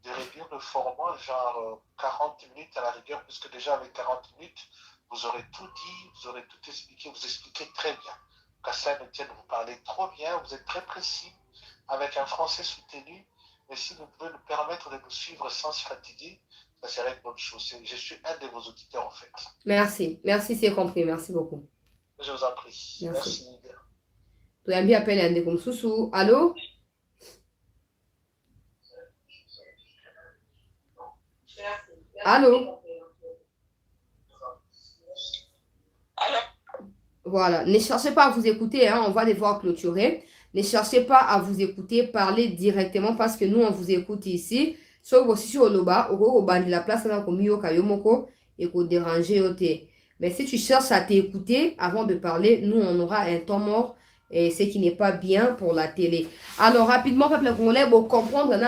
de réduire le format, genre 40 minutes à la rigueur, puisque déjà avec 40 minutes, vous aurez tout dit, vous aurez tout expliqué, vous expliquez très bien. Kassan Etienne, vous parlez trop bien, vous êtes très précis, avec un français soutenu, mais si vous pouvez nous permettre de nous suivre sans se fatiguer, ça serait une bonne chose. Je suis un de vos auditeurs en fait. Merci, c'est compris, merci beaucoup. Je vous en prie. Merci. Tu as bien appelé un comme Soussou. Allô? Allô? Voilà, ne cherchez pas à vous écouter, hein, on va devoir clôturer. Ne cherchez pas à vous écouter, parler directement parce que nous, on vous écoute ici. Sauf aussi sur le bas, au bas de la place, on a commis au kayomoko et qu'on déranger au thé. Mais si tu cherches à t'écouter avant de parler, nous, on aura un temps mort et ce qui n'est pas bien pour la télé. Alors, rapidement, peuple congolais, pour comprendre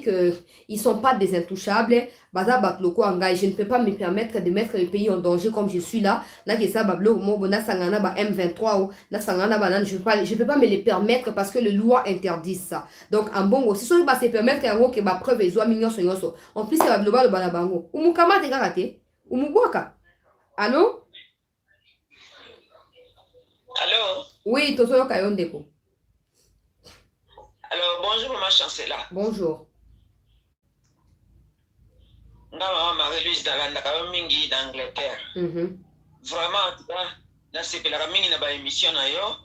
qu'ils ne sont pas des intouchables. Je ne peux pas me permettre de mettre le pays en danger comme je suis là. M23, je ne peux pas me le permettre parce que les lois interdisent ça. Donc, en bon, si on va se permettre que ma preuve est en plus, c'est le global de bango. Umukama te karate. Umubwaka. Allô? Allô? Oui, Tozo Kayon Deko. Alors, bonjour, maman Chancela. Bonjour. Maman Marie-Louise Dalandaka mingi d'Angleterre. Vraiment, en tout cas, dans ces pays mingi na ba émission na yo,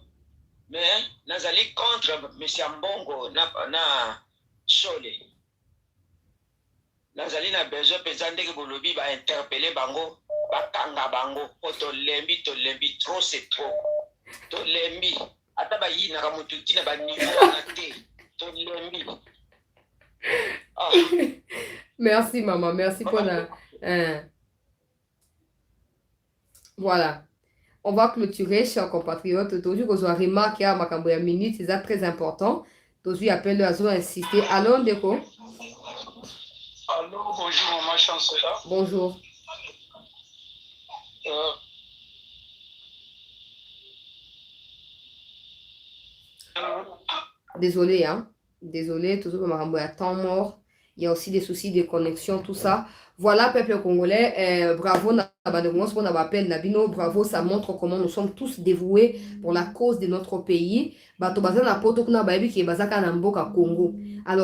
mais nazali contre M. Ambongo na Chole. Nazali na besoin pesande que bolobi ba interpeller bango, ba kanga bango, to lembi trop c'est trop. To lembi ata ba yi na kamutuki na ba niveau na te. To lembi. Merci maman, merci pour la... Voilà. On va clôturer, chers compatriotes. Toujours qu'on a remarqué à Makamboya minute, c'est ça très important. Toujours appelle le Azo insister. Allô, Ndeko? Allô, bonjour, maman Chancela. Bonjour. Désolé, hein. Désolé, toujours Makamboya temps mort. Il y a aussi des soucis de connexion, tout ça. Voilà, peuple congolais, bravo, bravo, ça montre comment nous sommes tous dévoués pour la cause de notre pays. Alors,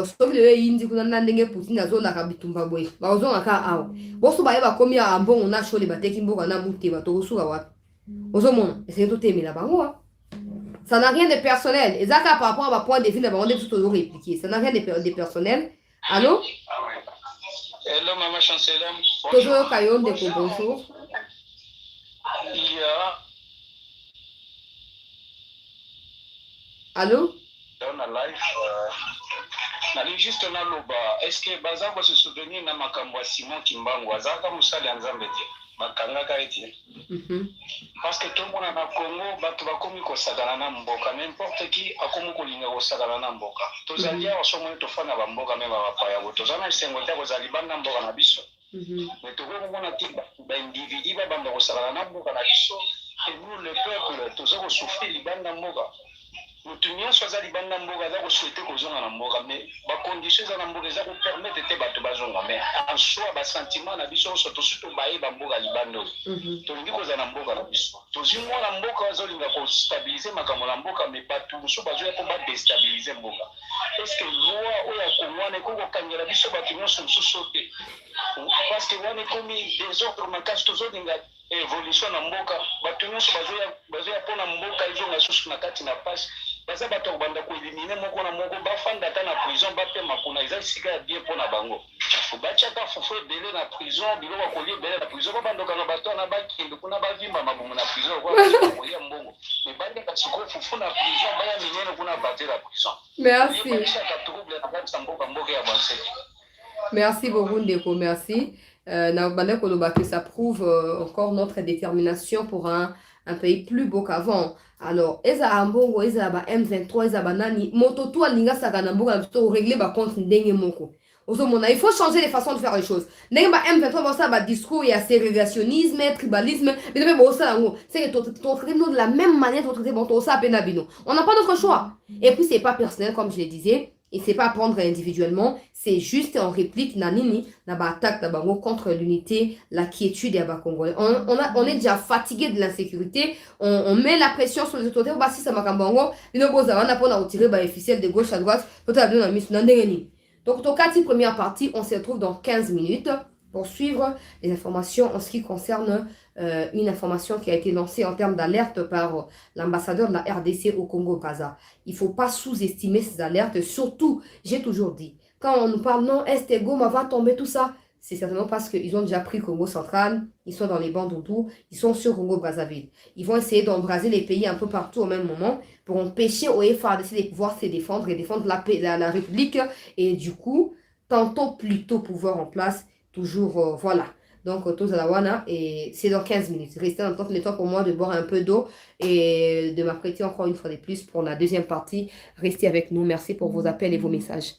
ce que le indi kuna ndenge Poutine azola kabitumba boy. Ba ozonga ka awo. Boso ba yeba komi ya ambongo na shole bateki mboka na muti ba to suka wapi. Ozomona, c'est tout temela bango. Ça n'a rien de personnel. Et ça par rapport à point de vue de bango de tout répliquer. Ça n'a rien de personnel. Allô? Hello, maman Chancela. Bonjour, Kayon Deko, bonjour. Allô? Dans la live, nali juste na loba, est-ce que baza ko se souvenir na makambo Simon Kimbangu azaka musali anzambe te bakanga ka eti parce que tout le monde na Congo bato bakomi ko sagana na mboka n'importe qui akomi ko linga ko sagana na mboka tozali awa somo to fana ba mboka me ba paya bo tozana sengo te ko zali bana mboka na biso mais to ko mona tiba ba individu ba banda ko sagana na mboka na biso et nous le peuple tozo ko souffrir libanda mboka. Nous nyonso aza libanda mboka aza kosouhaite kozonga na mboka mais bacondition eza na mboka eza kopermettre te bato bazonga mais en soi basentiment na biso nyonso tosi tobayeba mboka libanda oyo tolingi kozala na mboka na biso tozwi mwana mboka azolinga kostabilize makambo na mboka mais bato mosusu bazoya mpo badestabilize mboka estce loi oyo ya kongo wana ekoki kokangela biso bato nyonso mosusu te parce que wana ekomi desordre makasi tozolinga évolution na mboka bato nyonso bazoya mpona mboka ezonga susu na kati na pasi baza bato kobanda koelimine moko na moko bafanda ata na prison bapema mpona eza esika ya bien mpona bango batiaka fufu ebele na prison biloko akolia ebele na prison babandokanga bato wana bakende kuna bavimba mabumu na prison kolia mbongo me baleka sikoyo fufu na prison baya minene kuna bate na prison Merci. trouble na kati ya mboka ya banseki. Merci beaucoup, Ndeko, merci. Que ça prouve encore notre détermination pour un pays plus beau qu'avant. Alors, Eza Ambongo, Eza M23, Eza Banani, Mototo Alinga Saganamboga, pour régler ma compte Ndenge Moko. Il faut changer les façons de faire les choses. Ndenge M23, ça va discours, il y a ségrégationnisme, tribalisme, mais c'est que tu traites de la même manière, tu traites ça Penabino. On n'a pas d'autre choix. Et puis, c'est pas personnel, comme je le disais. Et c'est pas à prendre individuellement, c'est juste en réplique nanini, naba attaque nabango contre l'unité, la quiétude et Congolais. On est déjà fatigué de l'insécurité, on met la pression sur les autorités, si ça m'a cambango, on a pour retirer les officiels de gauche à droite, donc, dans la première partie, on se retrouve dans 15 minutes pour suivre les informations en ce qui concerne une information qui a été lancée en termes d'alerte par l'ambassadeur de la RDC au Congo-Brazzaville. Il ne faut pas sous-estimer ces alertes. Surtout, j'ai toujours dit, quand on nous parle, non, Est Goma va tomber, tout ça, c'est certainement parce qu'ils ont déjà pris Congo central, ils sont dans les bandes autour, ils sont sur Congo-Brazzaville. Ils vont essayer d'embraser les pays un peu partout au même moment pour empêcher au FARDC de pouvoir se défendre et défendre la République. Et du coup, tantôt plutôt pouvoir en place, toujours, voilà. Donc, et c'est dans 15 minutes. Restez en temps le temps pour moi de boire un peu d'eau et de m'apprêter encore une fois de plus pour la deuxième partie. Restez avec nous. Merci pour vos appels et vos messages.